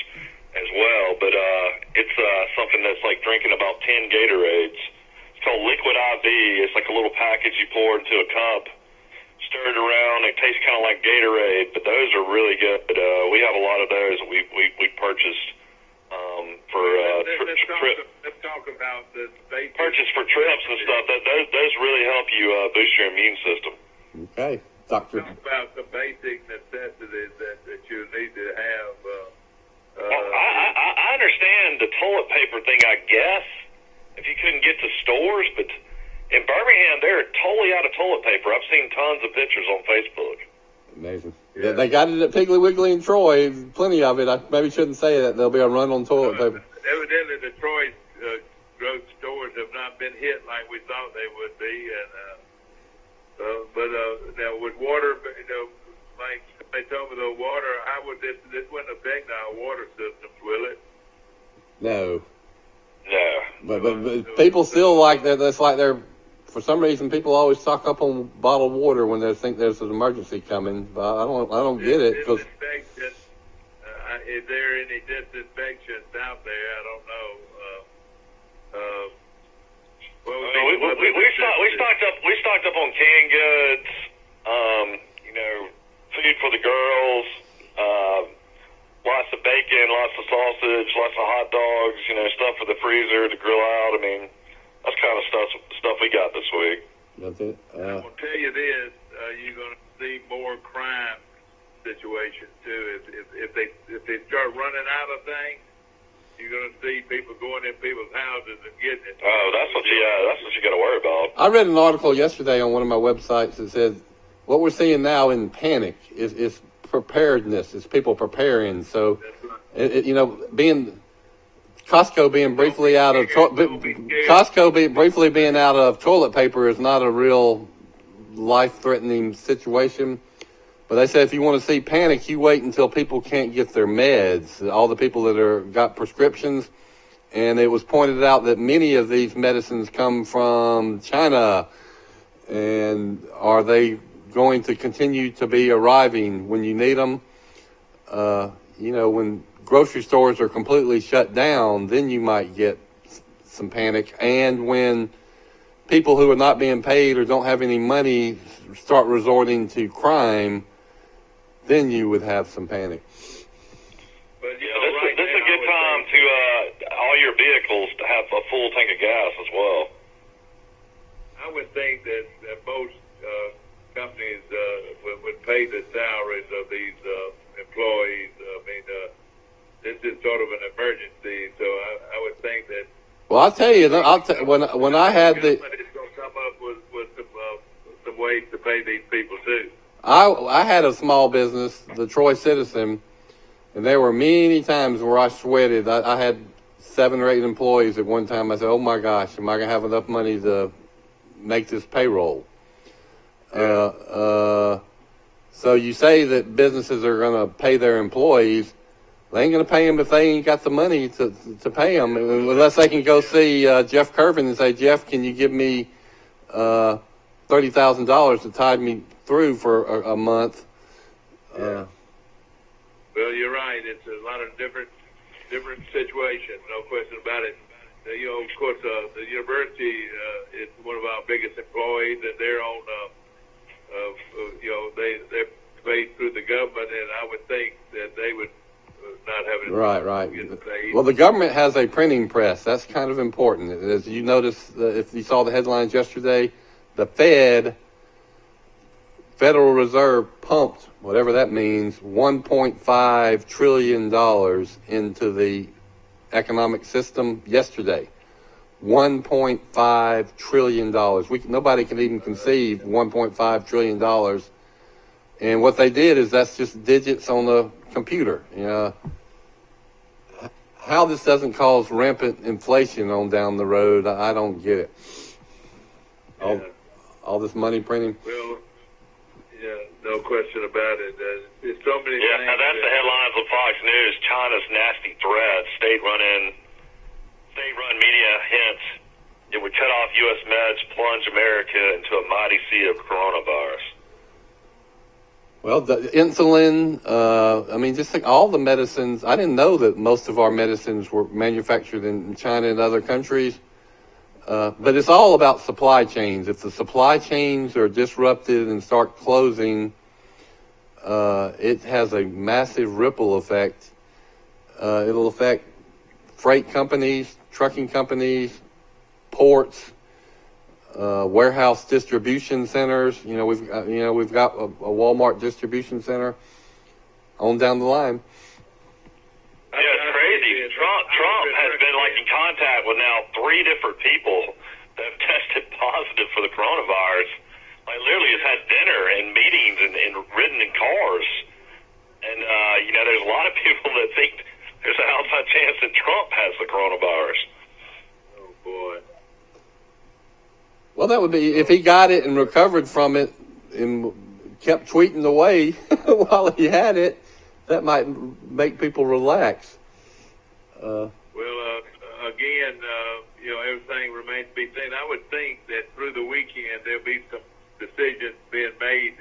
as well, but it's something that's like drinking about 10 Gatorades. It's called Liquid IV. It's like a little package you pour into a cup, stir it around. It tastes kind of like Gatorade, but those are really good. We have a lot of those that we purchased for Let's talk about the basic. purchase for trips and stuff. Those really help you boost your immune system. Okay, Doctor. Talk about the basic necessities that you need to have. I understand the toilet paper thing, I guess, if you couldn't get to stores, but in Birmingham, they're totally out of toilet paper. I've seen tons of pictures on Facebook. Amazing. Yeah. They got it at Piggly Wiggly in Troy. Plenty of it. I maybe shouldn't say that. There'll be a run on toilet paper. Evidently, the Troy drug stores have not been hit like we thought they would be, but now with water, like they told me, the water, how would this wouldn't affect our water systems, will it? No. No. But people still like that. That's like they're, for some reason, people always stock up on bottled water when they think there's an emergency coming. But I don't get it because Disinfection, is there any disinfections out there? I don't know. We stocked up on canned goods, food for the girls, lots of bacon, lots of sausage, lots of hot dogs, stuff for the freezer to grill out. I mean, that's kind of stuff we got this week. That's it. I'm gonna tell you this: you're gonna see more crime situations too. If they start running out of things, you're gonna see people going in people's houses and getting it. Oh, that's what you got to worry about. I read an article yesterday on one of my websites that said what we're seeing now in panic is preparedness. It's people preparing. So, being Costco being briefly out of briefly being out of toilet paper is not a real life-threatening situation. But they said if you want to see panic, you wait until people can't get their meds. All the people that got prescriptions, and it was pointed out that many of these medicines come from China. And are they going to continue to be arriving when you need them? When grocery stores are completely shut down, then you might get some panic. And when people who are not being paid or don't have any money start resorting to crime, then you would have some panic. But this is a good time to all your vehicles to have a full tank of gas as well. I would think that most companies would pay the salaries of these employees. I mean, this is sort of an emergency, so I would think that. Well, I'll tell you, when I had the. It's going to come up with some ways to pay these people too. I had a small business, the Troy Citizen, and there were many times where I sweated. I had 7 or 8 employees at one time. I said, "Oh my gosh, am I going to have enough money to make this payroll?" So you say that businesses are going to pay their employees. They ain't going to pay them if they ain't got the money to pay them, unless they can go see Jeff Curvin and say, "Jeff, can you give me $30,000 to tide me through for a month?" Well, you're right. It's a lot of different situations, no question about it. Of course, the university is one of our biggest employees, and they're on. They're paid through the government, and I would think that they would not have it. Right. Get paid. Well, the government has a printing press. That's kind of important. As you notice, if you saw the headlines yesterday, the Federal Reserve pumped, whatever that means, $1.5 trillion into the economic system yesterday. $1.5 trillion. Nobody can even conceive $1.5 trillion. And what they did is that's just digits on the computer. How this doesn't cause rampant inflation on down the road, I don't get it. All this money printing. Well, no question about it. There's so many things. Now that's the headlines of Fox News. China's nasty threat. State-run media hints it would cut off U.S. meds, plunge America into a mighty sea of coronavirus. Well, the insulin, just like all the medicines. I didn't know that most of our medicines were manufactured in China and other countries. But it's all about supply chains. If the supply chains are disrupted and start closing, it has a massive ripple effect. It'll affect freight companies, trucking companies, ports, warehouse distribution centers. We've got a Walmart distribution center on down the line. Yeah, it's crazy. Trump has been in contact with now 3 different people that have tested positive for the coronavirus. Literally has had dinner and meetings and ridden in cars. And there's a lot of people that think there's an outside chance that Trump has the coronavirus. Oh boy. Well, that would be if he got it and recovered from it and kept tweeting away while he had it. That might make people relax. Again, everything remains to be seen. I would think that through the weekend there'll be some decisions being made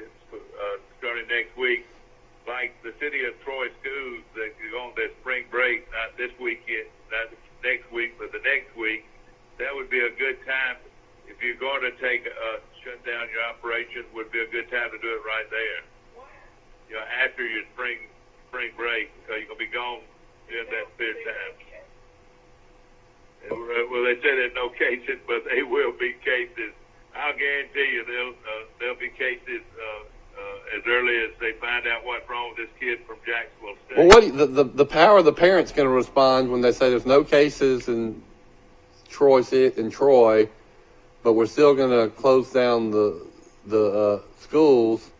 starting next week. Like the city of Troy schools that go on their spring break, not this weekend, not next week, but the next week. That would be a good time. If you're going to shut down your operation, would be a good time to do it right there. After your spring break, because you're going to be gone during that period of time. Well, they say there's no cases, but they will be cases. I'll guarantee you there'll be cases as early as they find out what's wrong with this kid from Jacksonville State. Well, the power of the parents going to respond when they say there's no cases in Troy, but we're still going to close down the schools.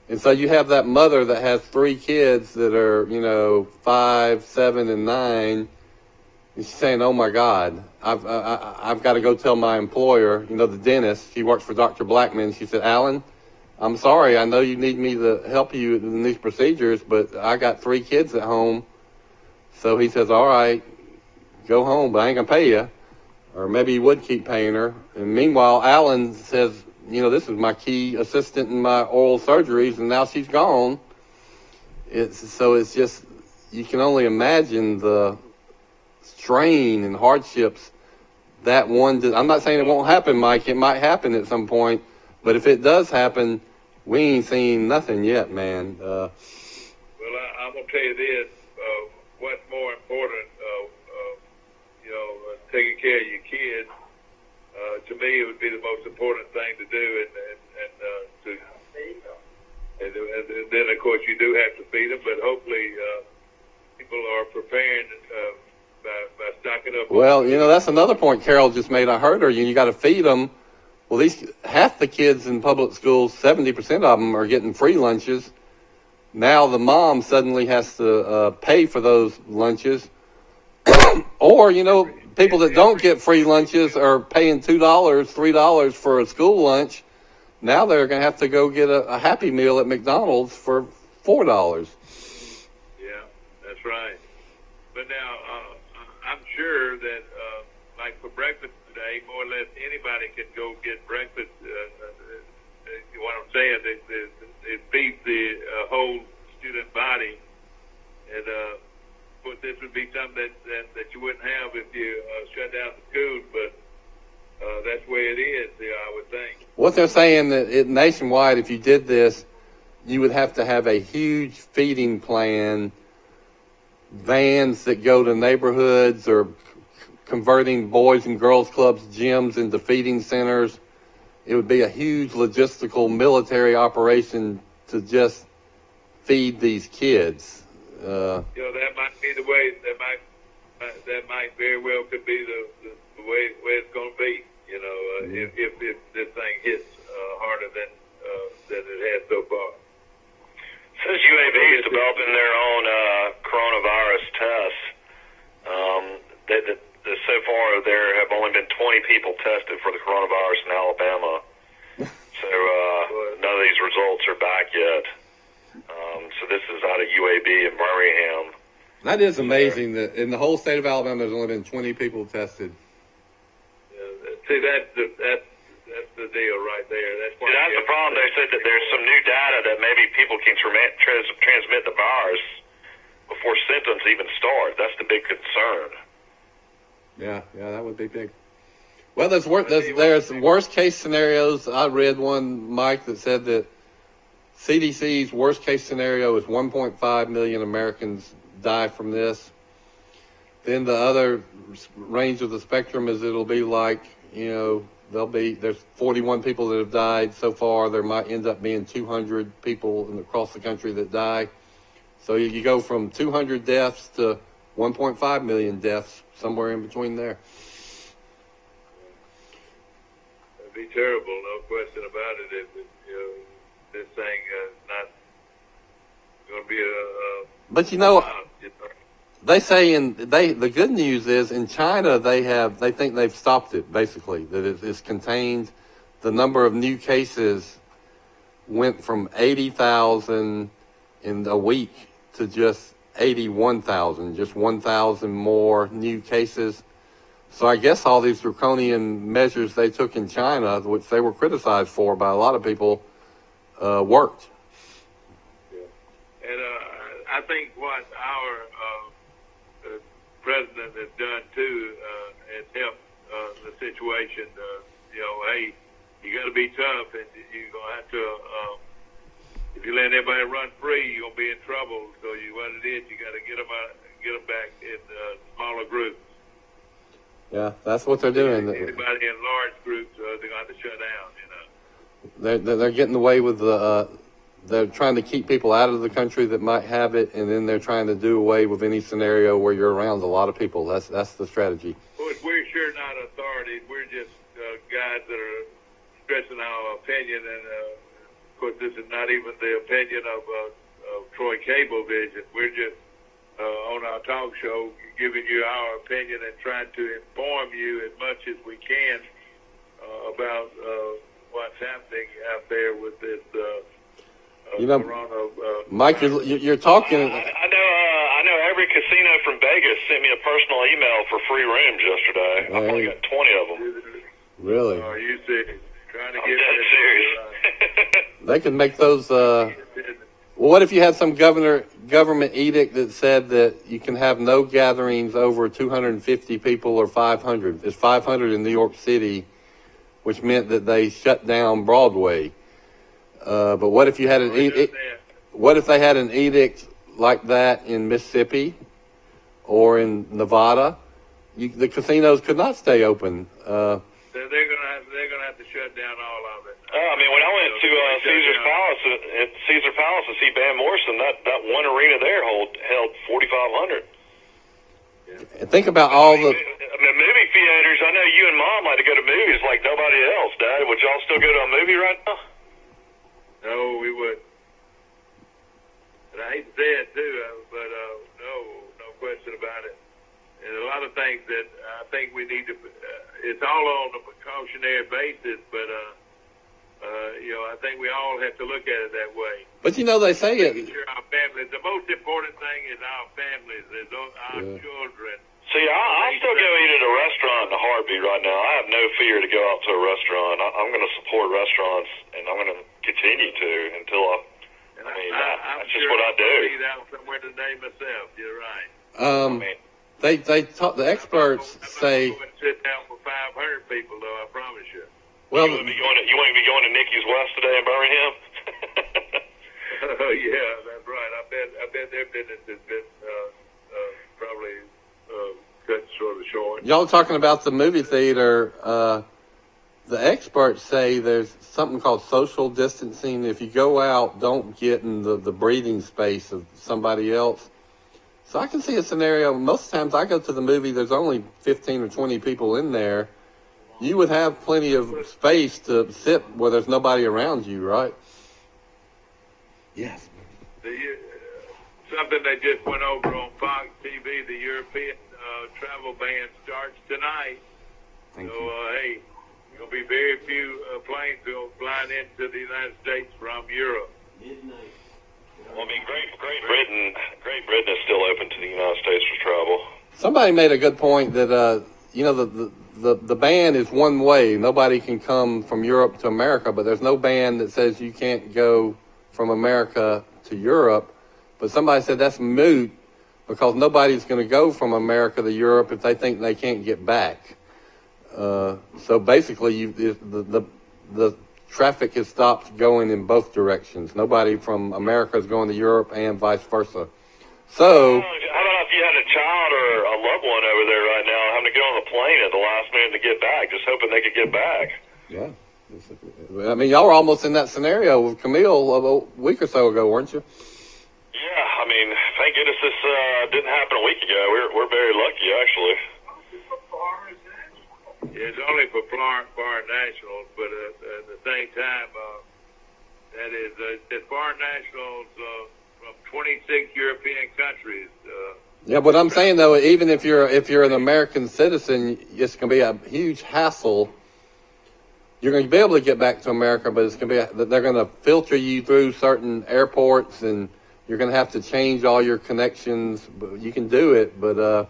And so you have that mother that has 3 kids that are, 5, 7, and 9. And she's saying, "Oh my God, I've got to go tell my employer, the dentist. She works for Dr. Blackman." She said, "Alan, I'm sorry. I know you need me to help you in these procedures, but I got 3 kids at home." So he says, "All right, go home, but I ain't gonna pay you." Or maybe he would keep paying her. And meanwhile, Alan says, "This is my key assistant in my oral surgeries, and now she's gone." It's just, you can only imagine the strain and hardships that one did. I'm not saying it won't happen, Mike. It might happen at some point, but if it does happen, we ain't seen nothing yet, man. Well, I'm gonna tell you this: what's more important, taking care of your kids. To me, it would be the most important thing to do, and then of course you do have to feed them. But hopefully, people are preparing by stocking up. Well, that's another point Carol just made. I heard her. You got to feed them. Well, half the kids in public schools, 70% of them are getting free lunches. Now the mom suddenly has to pay for those lunches. Or, people that don't get free lunches are paying $2, $3 for a school lunch. Now they're going to have to go get a Happy Meal at McDonald's for $4. Yeah, that's right. But now, I'm sure that, like for breakfast today, more or less anybody can go get breakfast. What I'm saying is it feeds the whole student body. And, but this would be something that you wouldn't have if you shut down the schools, but that's the way it is, I would think. What they're saying that nationwide, if you did this, you would have to have a huge feeding plan, vans that go to neighborhoods or converting boys and girls clubs gyms into feeding centers. It would be a huge logistical military operation to just feed these kids. That might be the way. That might very well could be the way it's going to be. If this thing hits harder than it has so far. Says UAB is developing their own coronavirus tests. So far, there have only been 20 people tested for the coronavirus in Alabama. So none of these results are back yet. So this is out of UAB in Birmingham. That is amazing that in the whole state of Alabama, there's only been 20 people tested. See, that's the deal right there. That's the problem. They said that there's some new data that maybe people can transmit the virus before symptoms even start. That's the big concern. Yeah, that would be big. Well, there's worst case scenarios. I read one, Mike, that said that CDC's worst case scenario is 1.5 million Americans die from this. Then the other range of the spectrum is it'll be like, there's 41 people that have died so far. There might end up being 200 people across the country that die. So you go from 200 deaths to 1.5 million deaths, somewhere in between there. It'd be terrible, no question about it. If this thing is not going to be a. They say the good news is in China they think they've stopped it, basically, that it's contained. The number of new cases went from 80,000 in a week to just 81,000, just 1,000 more new cases. So I guess all these draconian measures they took in China, which they were criticized for by a lot of people, worked. Yeah. And I think what our president has done too has helped the situation. Hey, you got to be tough, and you're gonna have to if you let everybody run free, you're gonna be in trouble. So what it is, you got to get them back in smaller groups. Yeah, that's what they're doing. Anybody in large groups, they're gonna have to shut down. You know. They're getting away with the. They're trying to keep people out of the country that might have it, and then they're trying to do away with any scenario where you're around a lot of people. That's the strategy. We're sure not authorities. We're just guys that are expressing our opinion, and of course, this is not even the opinion of Troy Cablevision. We're just on our talk show giving you our opinion and trying to inform you as much as we can about what's happening out there with this. Corona, Mike, you're talking. I know every casino from Vegas sent me a personal email for free rooms yesterday. I probably got 20 of them. Really? Are you serious? Trying to I'm get dead serious. They can make those. Well, what if you had some government edict that said that you can have no gatherings over 250 people or 500? There's 500 in New York City, which meant that they shut down Broadway. But what if you had what if they had an edict like that in Mississippi or in Nevada? The casinos could not stay open. They're gonna have to shut down all of it. I mean, when I went to Caesar Palace to see Van Morrison, that one arena there held 4,500. And think about all the movie theaters. I know you and Mom like to go to movies like nobody else, Dad. Would y'all still go to a movie right now? No, we wouldn't. And I hate to say it too, but no question about it. And a lot of things that I think we need to. It's all on a precautionary basis, but I think we all have to look at it that way. But they say it. Sure, our families. The most important thing is our families, is our children. See, I'll still go eat at a restaurant in a heartbeat right now. I have no fear to go out to a restaurant. I'm going to support restaurants, and I'm going to continue to until that's just what I do. I'll eat out somewhere today myself. You're right. The experts say. I wouldn't sit down for 500 people, though. I promise you. Well, you want to be going to Nikki's West today in Birmingham? Oh yeah, that's right. I bet their business has been probably cut sort of short. Y'all talking about the movie theater? The experts say there's something called social distancing. If you go out, don't get in the breathing space of somebody else. So I can see a scenario. Most times I go to the movie, there's only 15 or 20 people in there. You would have plenty of space to sit where there's nobody around you, right? Yes. Something that just went over on Fox TV, the European travel ban starts tonight. Hey, there'll be very few planes flying into the United States from Europe. Well, I mean, Great Britain is still open to the United States for travel. Somebody made a good point that the ban is one way. Nobody can come from Europe to America, but there's no ban that says you can't go from America to Europe. But somebody said that's moot because nobody's going to go from America to Europe if they think they can't get back. So basically, the traffic has stopped going in both directions. Nobody from America is going to Europe and vice versa. So, how about if you had a child or a loved one over there right now having to get on the plane at the last minute to get back, just hoping they could get back? Yeah. I mean, y'all were almost in that scenario with Camille a week or so ago, weren't you? Yeah, I mean, thank goodness this didn't happen a week ago. We're very lucky, actually. It's only for foreign nationals, but at the same time, that is foreign nationals from 26 European countries. Yeah, but I'm saying though, even if you're an American citizen, it's going to be a huge hassle. You're going to be able to get back to America, but it's going to be they're going to filter you through certain airports, and you're going to have to change all your connections. You can do it, but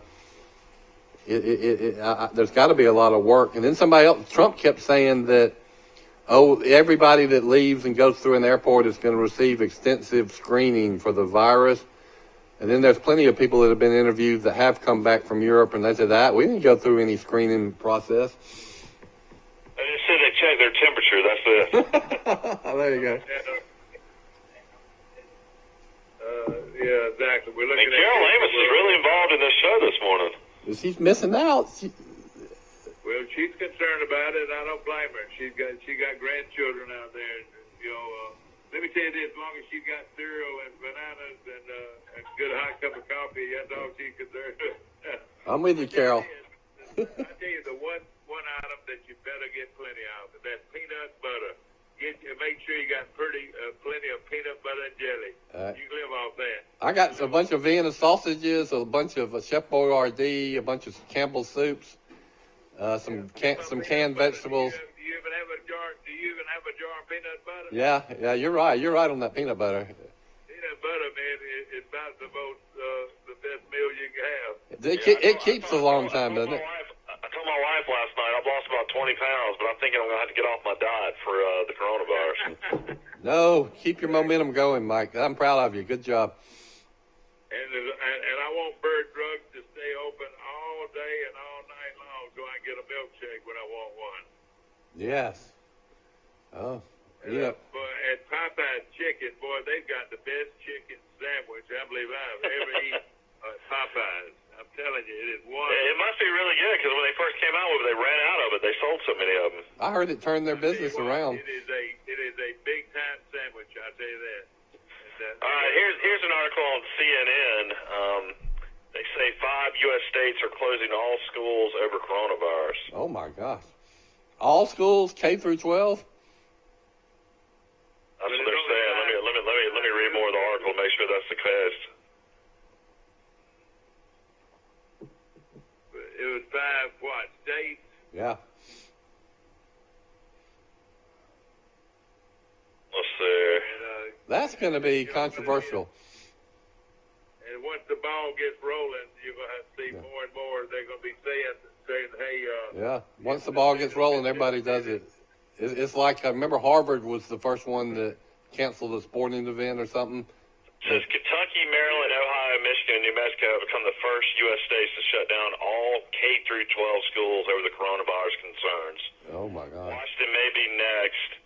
there's got to be a lot of work. And then somebody else, Trump kept saying that, everybody that leaves and goes through an airport is going to receive extensive screening for the virus. And then there's plenty of people that have been interviewed that have come back from Europe, and they said that we didn't go through any screening process. They just said they checked their temperature. That's it. There you go. exactly. We're looking And Carol Amos is really involved in this show this morning. She's missing out. Well, she's concerned about it, and I don't blame her. She got grandchildren out there. You know, let me tell you this: as long as she got cereal and bananas and a good hot cup of coffee, that's all she's concerned with. I'm with you, Carol. I tell you, the one item that you better get plenty of is that peanut butter. Make sure you got plenty of peanut butter and jelly. You can live off that. I got a bunch of Vienna sausages, a bunch of Chef Boyardee, a bunch of Campbell soups, some canned vegetables. Do you even have a jar of peanut butter? Yeah, you're right. You're right on that peanut butter. Peanut butter, man, is about the best meal you can have. It keeps a long time, doesn't it? I told my wife last night I've lost about 20 pounds, but I'm thinking I'm going to have to get off my diet for the coronavirus. No, keep your momentum going, Mike. I'm proud of you. Good job. And I want Bird Drugs to stay open all day and all night long so I can get a milkshake when I want one. Yes. Oh, yeah. But at Popeye's Chicken, boy, they've got the best chicken sandwich I believe I've ever eaten at Popeye's. I'm telling you, it is wonderful. It must be really good because when they first came out with it, they ran out of it. They sold so many of them. I heard it turned their business around. It is a big time sandwich. I tell you that. All right, here's an article on CNN. They say 5 U.S. states are closing all schools over coronavirus. Oh my gosh! All schools, K through 12. That's what they're saying. Let me read more of the article to make sure that's the case. It was 5 states? Yeah. Let's see. And, That's going to be controversial. And once the ball gets rolling, you're going to have to see more and more. They're going to be saying, hey. Yeah. Once the ball gets rolling, everybody does it. It's like, I remember Harvard was the first one that canceled a sporting event or something. It says Kentucky, Maryland, Ohio, Michigan, and New Mexico have become the first U.S. states to shut down all K through 12 schools over the coronavirus concerns. Oh my God. Washington may be next.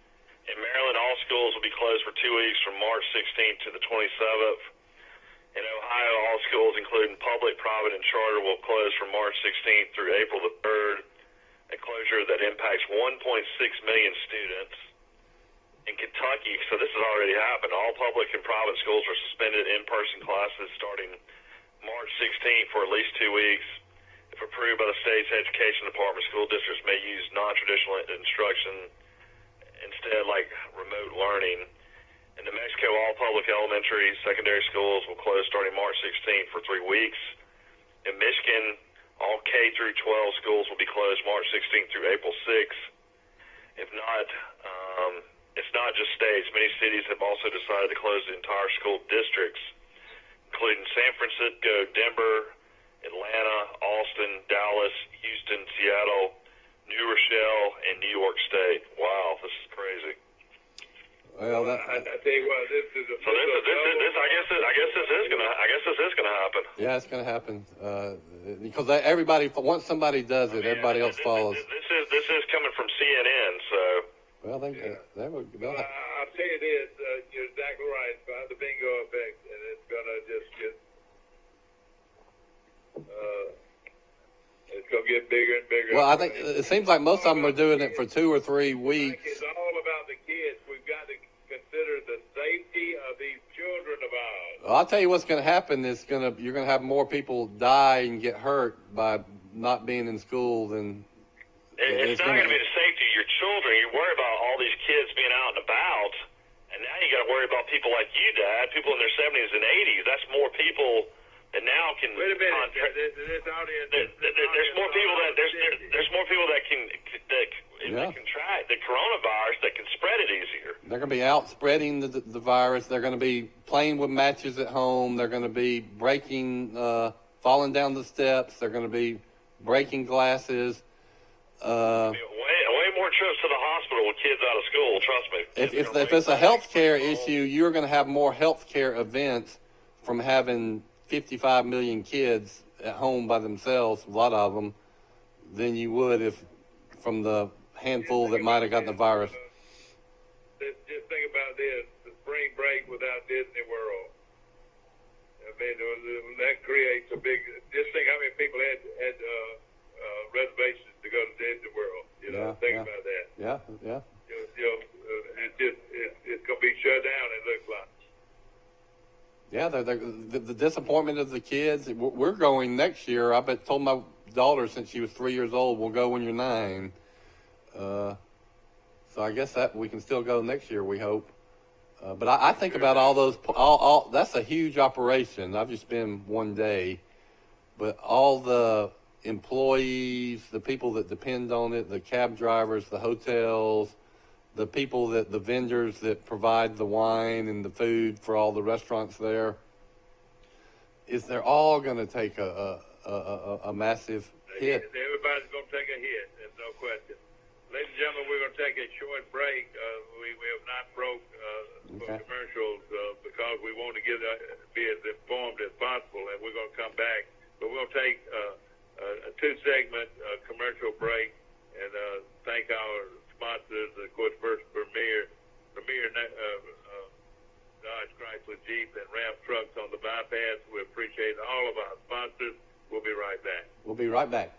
In Maryland, all schools will be closed for 2 weeks from March 16th to the 27th. In Ohio, all schools, including public, private, and charter, will close from March 16th through April the 3rd, a closure that impacts 1.6 million students. In Kentucky, so this has already happened, all public and private schools are suspended in-person classes starting March 16th for at least 2 weeks. If approved by the state's education department, school districts may use non-traditional instruction instead, like remote learning. In New Mexico, all public elementary, secondary schools will close starting March 16th for 3 weeks. In Michigan, all K through 12 schools will be closed March 16th through April 6th. If not, it's not just states. Many cities have also decided to close the entire school districts, including San Francisco, Denver, Atlanta, Austin, Dallas, Houston, Seattle, New Rochelle, and New York State. Wow, this is crazy. Well, I tell you what, this is a. So I guess this is gonna happen. yeah, it's going to happen because everybody, once somebody does it, everybody else follows. This is coming from CNN, so. Well, they'll I'll tell you this, you're exactly right. It's about the bingo effect, and it's gonna just get. It's gonna get bigger and bigger. Well, I think it seems like most of them are doing it for 2 or 3 weeks. It's all about the kids. We've got to consider the safety of these children of ours. Well, I'll tell you what's going to happen is you're going to have more people die and get hurt by not being in school than. It's not going to be the safety of your children. You worry about all these kids being out and about, and now you got to worry about people like you, Dad, people in their 70s and 80s. That's more people that now can. Wait a minute. This audience. There's more people that there's more people that can contract the coronavirus that can spread it easier. They're going to be out spreading the virus. They're going to be playing with matches at home. They're going to be falling down the steps. They're going to be breaking glasses. Way more trips to the hospital with kids out of school. Trust me. If it's a health care issue, you're going to have more health care events from having 55 million kids at home by themselves, a lot of them, than you would if from the handful that might have gotten the virus. Just think about this: the spring break without Disney World. mean, that creates a big. Just think how many people had reservations to go to Disney World. You know, think about that. Yeah. It's going to be shut down. It looks like. Yeah, the disappointment of the kids. We're going next year. I told my daughter since she was 3 years old, we'll go when you're 9. So I guess that we can still go next year. We hope. But I think about all those. All that's a huge operation. I've just been one day, but all the employees, the people that depend on it, the cab drivers, the hotels, the vendors that provide the wine and the food for all the restaurants there, they're all going to take a massive hit. Everybody's going to take a hit. There's no question. Ladies and gentlemen, we're going to take a short break. We have not broke for commercials because we want to be as informed as possible, and we're going to come back. But we're going to take a 2-segment commercial break and thank our sponsors, of course, first Premier Dodge, Chrysler, Jeep, and Ram trucks on the bypass. We appreciate all of our sponsors. We'll be right back. We'll be right back.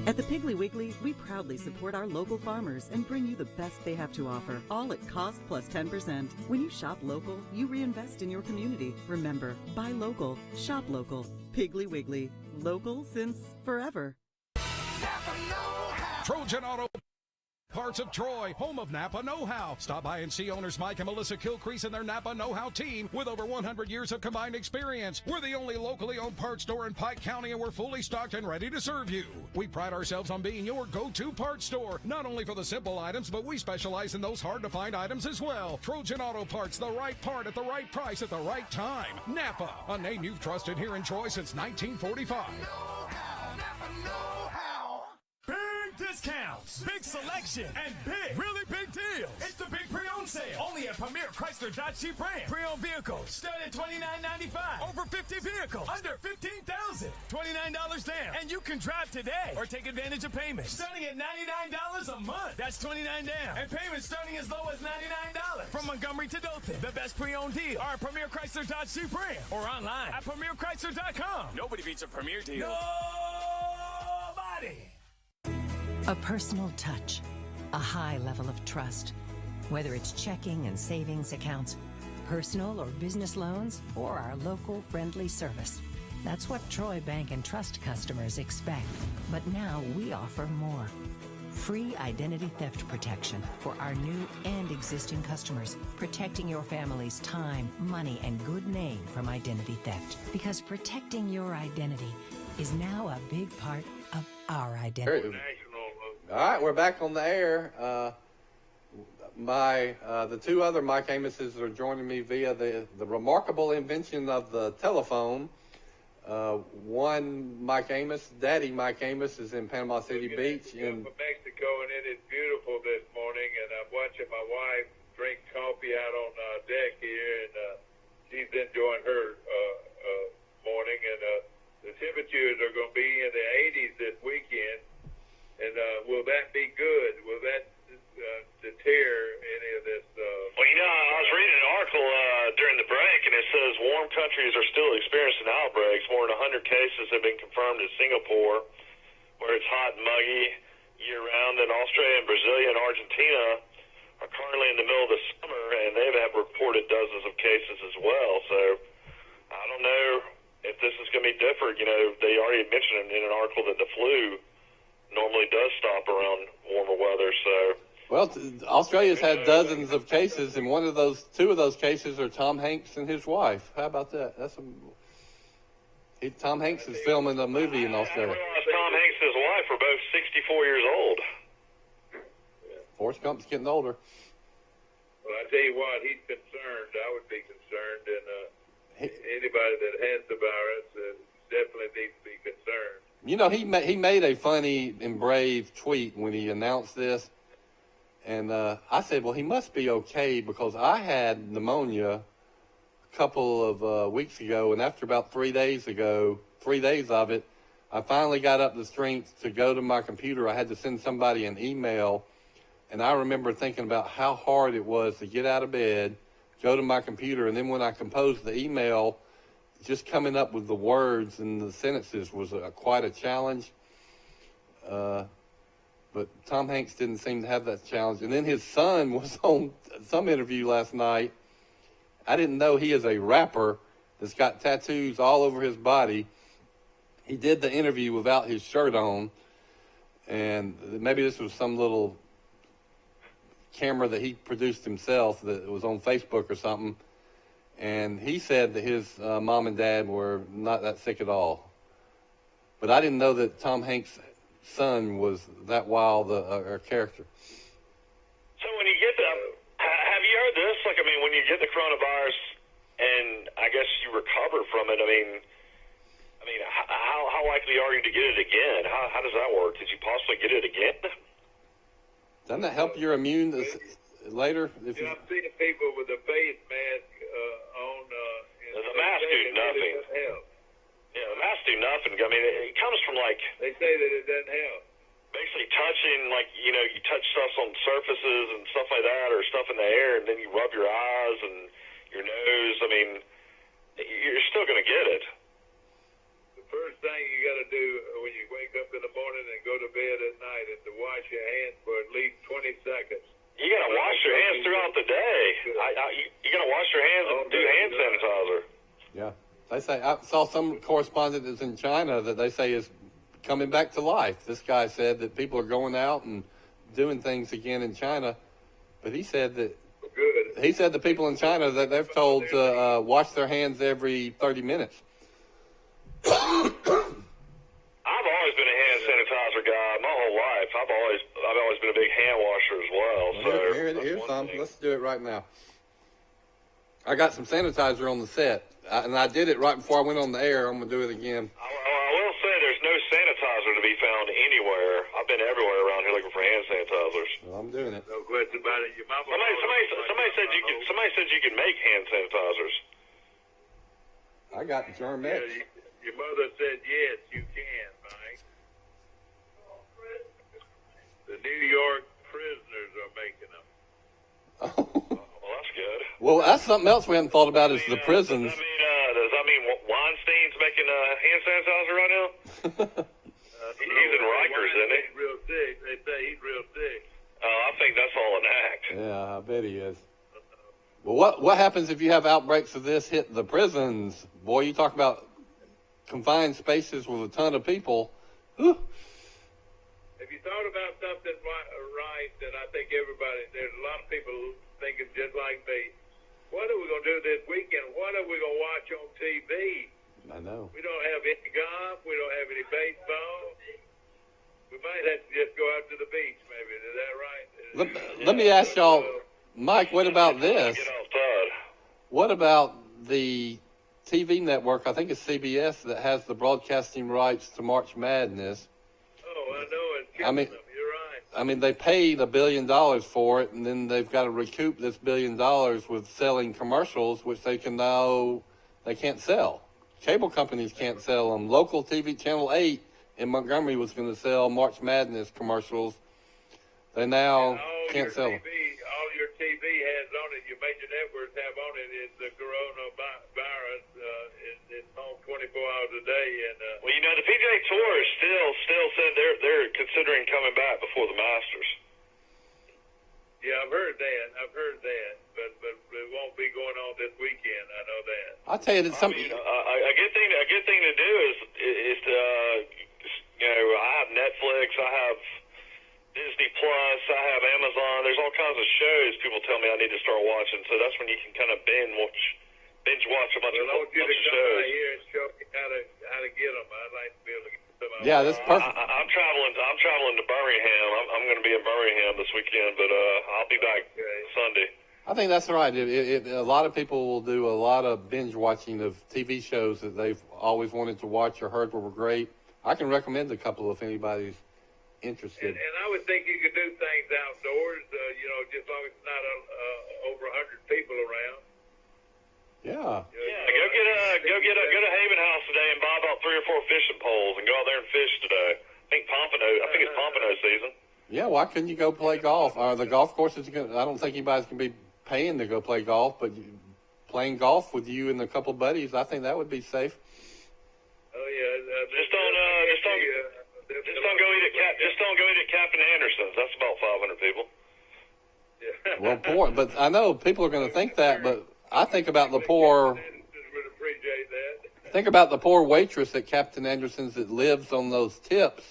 At the Piggly Wiggly, we proudly support our local farmers and bring you the best they have to offer, all at cost plus 10%. When you shop local, you reinvest in your community. Remember, buy local, shop local. Piggly Wiggly, local since forever. Trojan Auto Parts of Troy, home of Napa Know-How. Stop by and see owners Mike and Melissa Kilcrease and their Napa Know-How team with over 100 years of combined experience. We're the only locally owned parts store in Pike County, and we're fully stocked and ready to serve you. We pride ourselves on being your go-to parts store, not only for the simple items, but we specialize in those hard-to-find items as well. Trojan Auto Parts, the right part at the right price at the right time. Napa, a name you've trusted here in Troy since 1945. Big discounts, big selection, and really big deals. It's the big pre-owned sale. Only at Premier Chrysler Dodge Jeep Ram. Pre-owned vehicles start at $29.95. Over 50 vehicles under $15,000. $29 down. And you can drive today or take advantage of payments starting at $99 a month. That's $29 down. And payments starting as low as $99. From Montgomery to Dothan, the best pre-owned deal are at Premier Chrysler Dodge Jeep Ram or online at PremierChrysler.com. Nobody beats a Premier deal. Nobody. A personal touch, a high level of trust. Whether it's checking and savings accounts, personal or business loans, or our local friendly service. That's what Troy Bank and Trust customers expect. But now we offer more. Free identity theft protection for our new and existing customers, protecting your family's time, money, and good name from identity theft. Because protecting your identity is now a big part of our identity. All right, we're back on the air. The two other Mike Amoses are joining me via the remarkable invention of the telephone. One Mike Amos, Daddy Mike Amos, is in Panama City Beach in Mexico, and it is beautiful this morning. And I'm watching my wife drink coffee out on deck here, and she's enjoying her morning. And the temperatures are going to be in the 80s this weekend. And will that be good? Will that deter any of this? Well, I was reading an article during the break, and it says warm countries are still experiencing outbreaks. More than 100 cases have been confirmed in Singapore, where it's hot and muggy year-round. And Australia and Brazil and Argentina are currently in the middle of the summer, and they've reported dozens of cases as well. So I don't know if this is going to be different. They already mentioned in an article that the flu normally does stop around warmer weather. So, well, Australia's had dozens of cases, and two of those cases are Tom Hanks and his wife. How about that? Tom Hanks is filming a movie in Australia. I realize Tom Hanks and his wife are both 64 years old. Forrest Gump's getting older. Well, I tell you what, he's concerned. I would be concerned, and anybody that has the virus definitely needs to be concerned. He made a funny and brave tweet when he announced this, and I said, well, he must be okay, because I had pneumonia a couple of weeks ago, and after about 3 days of it, I finally got up the strength to go to my computer. I had to send somebody an email, and I remember thinking about how hard it was to get out of bed, go to my computer, and then when I composed the email, just coming up with the words and the sentences was quite a challenge. But Tom Hanks didn't seem to have that challenge. And then his son was on some interview last night. I didn't know he is a rapper that's got tattoos all over his body. He did the interview without his shirt on. And maybe this was some little camera that he produced himself that was on Facebook or something. And he said that his mom and dad were not that sick at all. But I didn't know that Tom Hanks' son was that wild a character. So when you get have you heard this? Like, I mean, when you get the coronavirus and I guess you recover from it, I mean, how likely are you to get it again? How does that work? Did you possibly get it again? Doesn't that help your immune later? I've seen people with a face mask on. The mask do nothing. Yeah, the mask do nothing. I mean, it comes from like they say that it doesn't help. Basically touching, like, you know, you touch stuff on surfaces and stuff like that, or stuff in the air, and then you rub your eyes and your nose. I mean, you're still going to get it. The first thing you got to do when you wake up in the morning and go to bed at night is to wash your hands for at least 20 seconds. You got to wash your hands throughout the day. You got to wash your hands and do hand sanitizer. Yeah. They say, I saw some correspondent that's in China that they say is coming back to life. This guy said that people are going out and doing things again in China. But he said that the people in China that they're told to wash their hands every 30 minutes. I've always been a hand sanitizer guy my whole life. I've always been a big hand washer as well. Here's some. Let's do it right now. I got some sanitizer on the set, and I did it right before I went on the air. I'm going to do it again. I will say there's no sanitizer to be found anywhere. I've been everywhere around here looking for hand sanitizers. Well, I'm doing it. No question about it. Your mama Somebody said you could make hand sanitizers. I got Germ-X. Yeah, your mother said yes, you can, Mike. The New York prisoners are making them. Well, that's good. Well, that's something else we haven't thought about is the prisons. Does that mean Weinstein's making hand sanitizer right now? He's in Rikers, isn't he? He's real sick. They say he's real sick. I think that's all an act. Yeah, I bet he is. Well, what happens if you have outbreaks of this hit the prisons? Boy, you talk about confined spaces with a ton of people. Whew. Have you thought about something right that I think there's a lot of people thinking just like me. What are we going to do this weekend? What are we going to watch on TV? I know. We don't have any golf. We don't have any baseball. We might have to just go out to the beach, maybe. Is that right? Let me ask y'all, Mike, what about this? Get outside. What about the TV network, I think it's CBS, that has the broadcasting rights to March Madness? Oh, I know. It's killing them. You're right. I mean, they paid $1 billion for it, and then they've got to recoup this $1 billion with selling commercials, which they can't sell. Cable companies can't sell them. Local TV, Channel 8 in Montgomery was going to sell March Madness commercials. They now can't sell them. All your TV has on it, your major networks have on it, is the coronavirus. It's home 24 hours a day. And well, you know, the PGA Tour is still said they're considering coming back before the Masters. Yeah, I've heard that. But it won't be going on this weekend. I know that. I'll tell you that something. A good thing to do is to I have Netflix, I have Disney Plus, I have Amazon. There's all kinds of shows people tell me I need to start watching. So that's when you can kind of binge watch a bunch of shows. I want you to come out here and show me how to get them. I'd like to be able to get some. Yeah, that's perfect. I'm traveling to Birmingham. I'm going to be in Birmingham this weekend, but I'll be back Sunday. I think that's right. A lot of people will do a lot of binge watching of TV shows that they've always wanted to watch or heard were great. I can recommend a couple if anybody's interested. And I would think you could do things outdoors, just as long as it's not over 100 people around. Yeah. Go to Haven House today and buy about 3 or 4 fishing poles and go out there and fish today. I think it's pompano season. Yeah, why couldn't you go play golf? The golf courses, I don't think anybody's going to be paying to go play golf, but playing golf with you and a couple buddies. I think that would be safe. Oh yeah, Just don't go eat at Captain Anderson's. That's about 500 people. Well, poor, but I know people are going to think that, but I think about the poor. would appreciate that. Think about the poor waitress at Captain Anderson's that lives on those tips.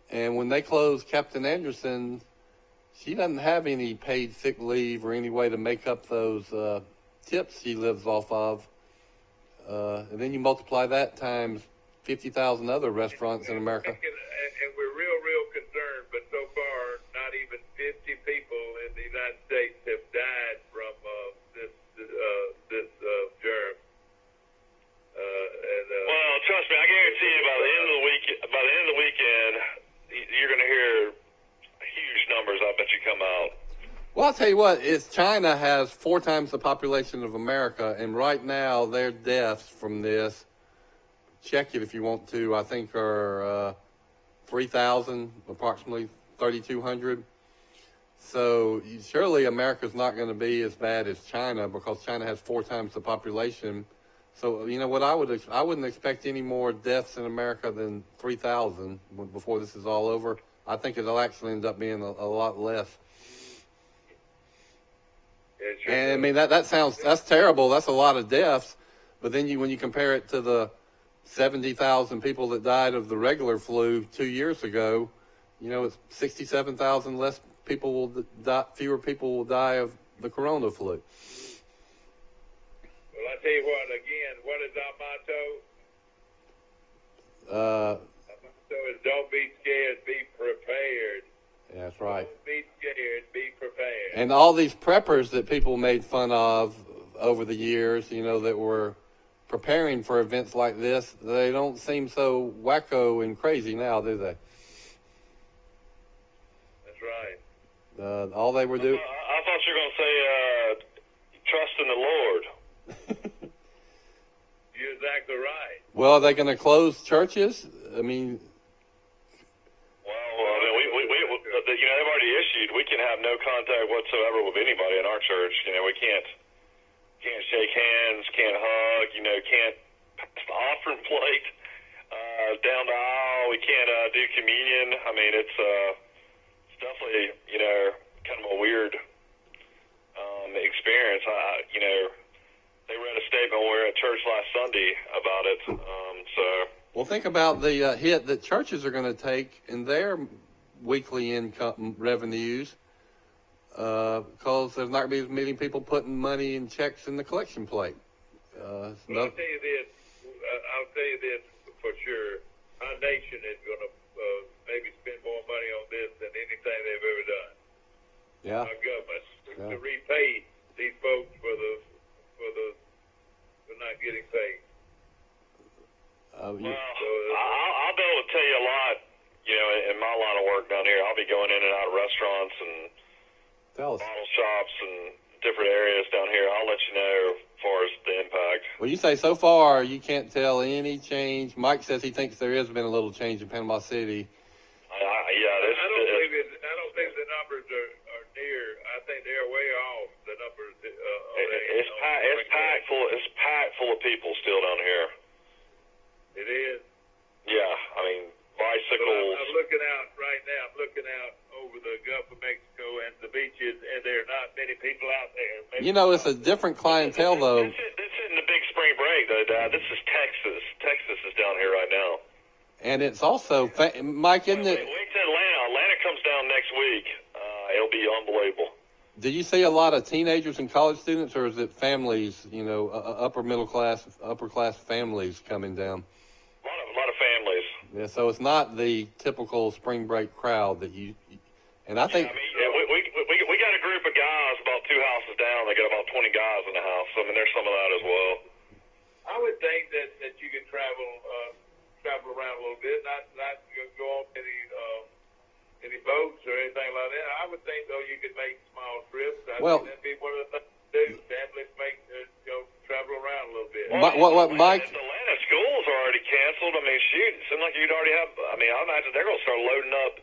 And when they close Captain Anderson, she doesn't have any paid sick leave or any way to make up those tips she lives off of. And then you multiply that times 50,000 other restaurants in America. And we're real concerned, but so far, not even 50 people in the United States have died from this germ. Well, trust me, I guarantee you by the end of the weekend, you're going to hear huge numbers. I bet you come out. Well, I'll tell you what, China has 4 times the population of America, and right now their deaths from this, check it if you want to, I think are 3,000, approximately 3,200. So surely America's not going to be as bad as China because China has 4 times the population. So, you know what, I wouldn't expect any more deaths in America than 3,000 before this is all over. I think it'll actually end up being a lot less. And I mean, that's terrible. That's a lot of deaths. But then when you compare it to the 70,000 people that died of the regular flu 2 years ago, you know, it's 67,000 less people will die, fewer people will die of the corona flu. Well, I tell you what, again, what is our motto? Our motto is don't be scared, be prepared. Yeah, that's right. Don't be scared, be prepared. And all these preppers that people made fun of over the years, you know, that were preparing for events like this, they don't seem so wacko and crazy now, do they? That's right. All they were doing. I thought you were going to say trust in the Lord. You're exactly right. Well, are they going to close churches? I mean, you know, they've already issued. We can have no contact whatsoever with anybody in our church. You know, we can't shake hands, can't hug. You know, can't pass the offering plate down the aisle. We can't do communion. I mean, it's definitely, you know, kind of a weird experience. You know, they read a statement when we were at church last Sunday about it. Well, think about the hit that churches are going to take in their weekly income revenues because there's not going to be as many people putting money and checks in the collection plate. Well, I'll tell you this for sure. Our nation is going to maybe spend more money on this than anything they've ever done. Yeah. Our government to repay these folks for not getting paid. I'll be able to tell you a lot. You know, in my line of work down here, I'll be going in and out of restaurants and bottle shops and different areas down here. I'll let you know as far as the impact. Well, you say so far you can't tell any change. Mike says he thinks there has been a little change in Panama City. I don't think the numbers are near. I think they're way off the numbers. It's packed full of people still down here. It is. Yeah, I mean bicycles. I'm looking out right now. I'm looking out over the Gulf of Mexico and the beaches, and there are not many people out there. Maybe you know, it's a different clientele, though. This isn't a big spring break, though, Dad. This is Texas. Texas is down here right now. And it's also, Mike, isn't it? Wait to Atlanta. Atlanta comes down next week. It'll be unbelievable. Do you see a lot of teenagers and college students, or is it families, you know, upper class families coming down? A lot of families. Yeah, so it's not the typical spring break crowd that you, and I think. Yeah, I mean, we got a group of guys about 2 houses down. They got about 20 guys in the house. I mean, there's some of that as well. I would think that you could travel around a little bit, not go on any boats or anything like that. I would think though you could make small trips. I think that'd be one of the things to do. Families travel around a little bit. What Mike? Atlanta schools are already canceled. I mean, shoot, it seems like you'd already have. I mean, I imagine they're going to start loading up.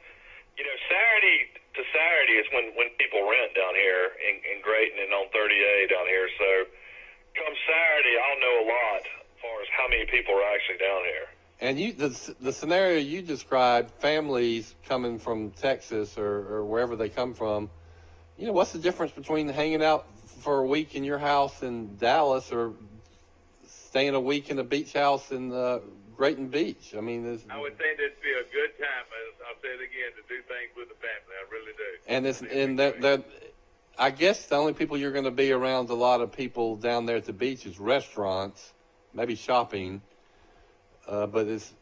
You know, Saturday to Saturday is when people rent down here in Grayton and on 30A down here. So come Saturday, I'll know a lot as far as how many people are actually down here. And the scenario you described, families coming from Texas or wherever they come from, you know, what's the difference between hanging out for a week in your house in Dallas or staying a week in a beach house in Grayton Beach? I mean, I would think it'd be a good time, I'll say it again, to do things with the family. I really do. And I guess the only people you're going to be around a lot of people down there at the beach is restaurants, maybe shopping. But it's,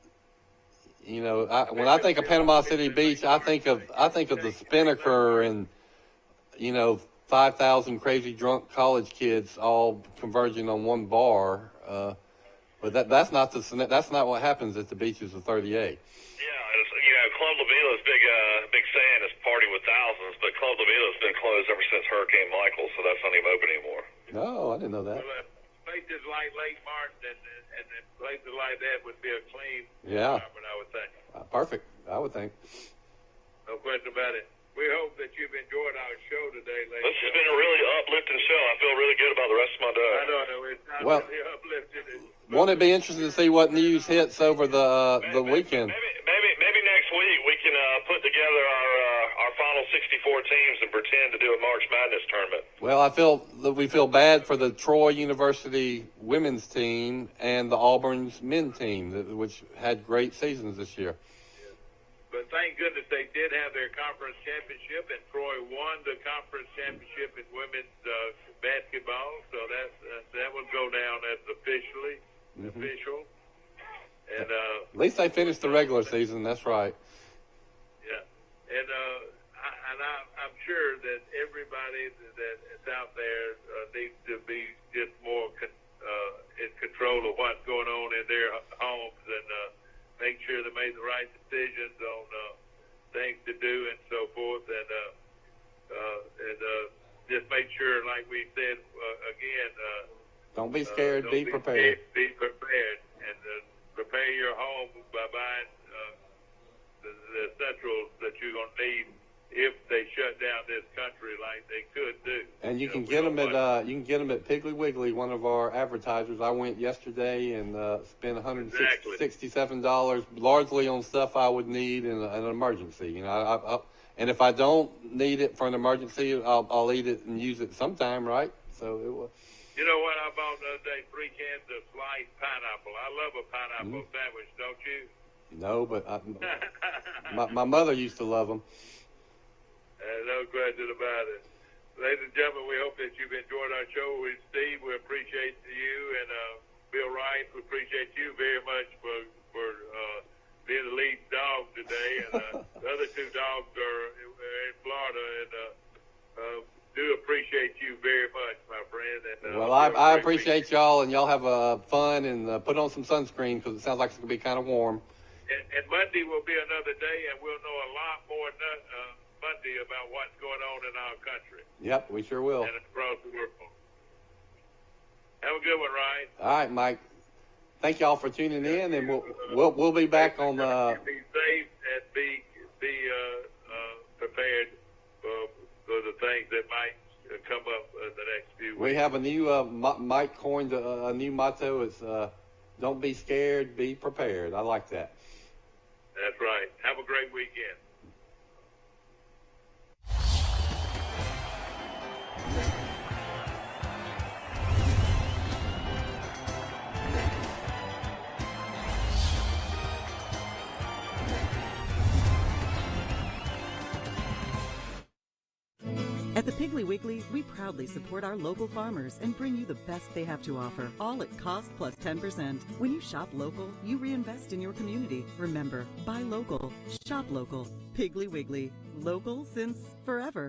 you know, when I think of Panama City Beach, I think of the Spinnaker and, you know, 5,000 crazy drunk college kids all converging on one bar. But that's not what happens at the beaches of 38. Yeah, Club La Vila's big saying is party with thousands, but Club La Vila's been closed ever since Hurricane Michael, so that's not even open anymore. No, I didn't know that. Well, places like Lake Martin and places like that would be a clean environment, I would think. Perfect, I would think. No question about it. We hope that you've enjoyed our show today, ladies. This has been a really uplifting show. I feel really good about the rest of my day. I know it's not really uplifting. Won't it be interesting to see what news hits over the weekend? Maybe next week we can put together our final 64 teams and pretend to do a March Madness tournament. Well, I feel that we feel bad for the Troy University women's team and the Auburn's men team, which had great seasons this year. But thank goodness they did have their conference championship, and Troy won the conference championship in women's basketball. So that will go down as official. And at least they finished the regular season. That's right. Yeah, and I'm sure that everybody that's out there needs to be just more in control of what's going on in their homes and make sure they made the right decisions on things to do and so forth, and just make sure, like we said again. Don't be scared. Be prepared. Be prepared, and prepare your home by buying the essentials that you're going to need if they shut down this country like they could do. And you can get them at Piggly Wiggly, one of our advertisers. I went yesterday and spent $167, largely on stuff I would need in an emergency. You know, and if I don't need it for an emergency, I'll eat it and use it sometime, right? So it was. You know what? I bought the other day 3 cans of sliced pineapple. I love a pineapple sandwich, don't you? No, but my mother used to love them. No question about it. Ladies and gentlemen, we hope that you've enjoyed our show with Steve. We appreciate you, and Bill Wright, we appreciate you very much for being the lead dog today. And the other 2 dogs are in Florida, and do appreciate you very much, my friend. And, well, I appreciate y'all, and y'all have fun and put on some sunscreen because it sounds like it's going to be kind of warm. And Monday will be another day, and we'll know a lot more Monday about what's going on in our country. Yep, we sure will. And across the world. Have a good one, Ryan. All right, Mike. Thank y'all for tuning in, and we'll be back on. Be safe and be prepared for the things that might come up in the next few weeks. We have a new Mike coined a new motto. It's don't be scared, be prepared. I like that. That's right. Have a great weekend. At the Piggly Wiggly, we proudly support our local farmers and bring you the best they have to offer, all at cost plus 10%. When you shop local, you reinvest in your community. Remember, buy local, shop local. Piggly Wiggly, local since forever.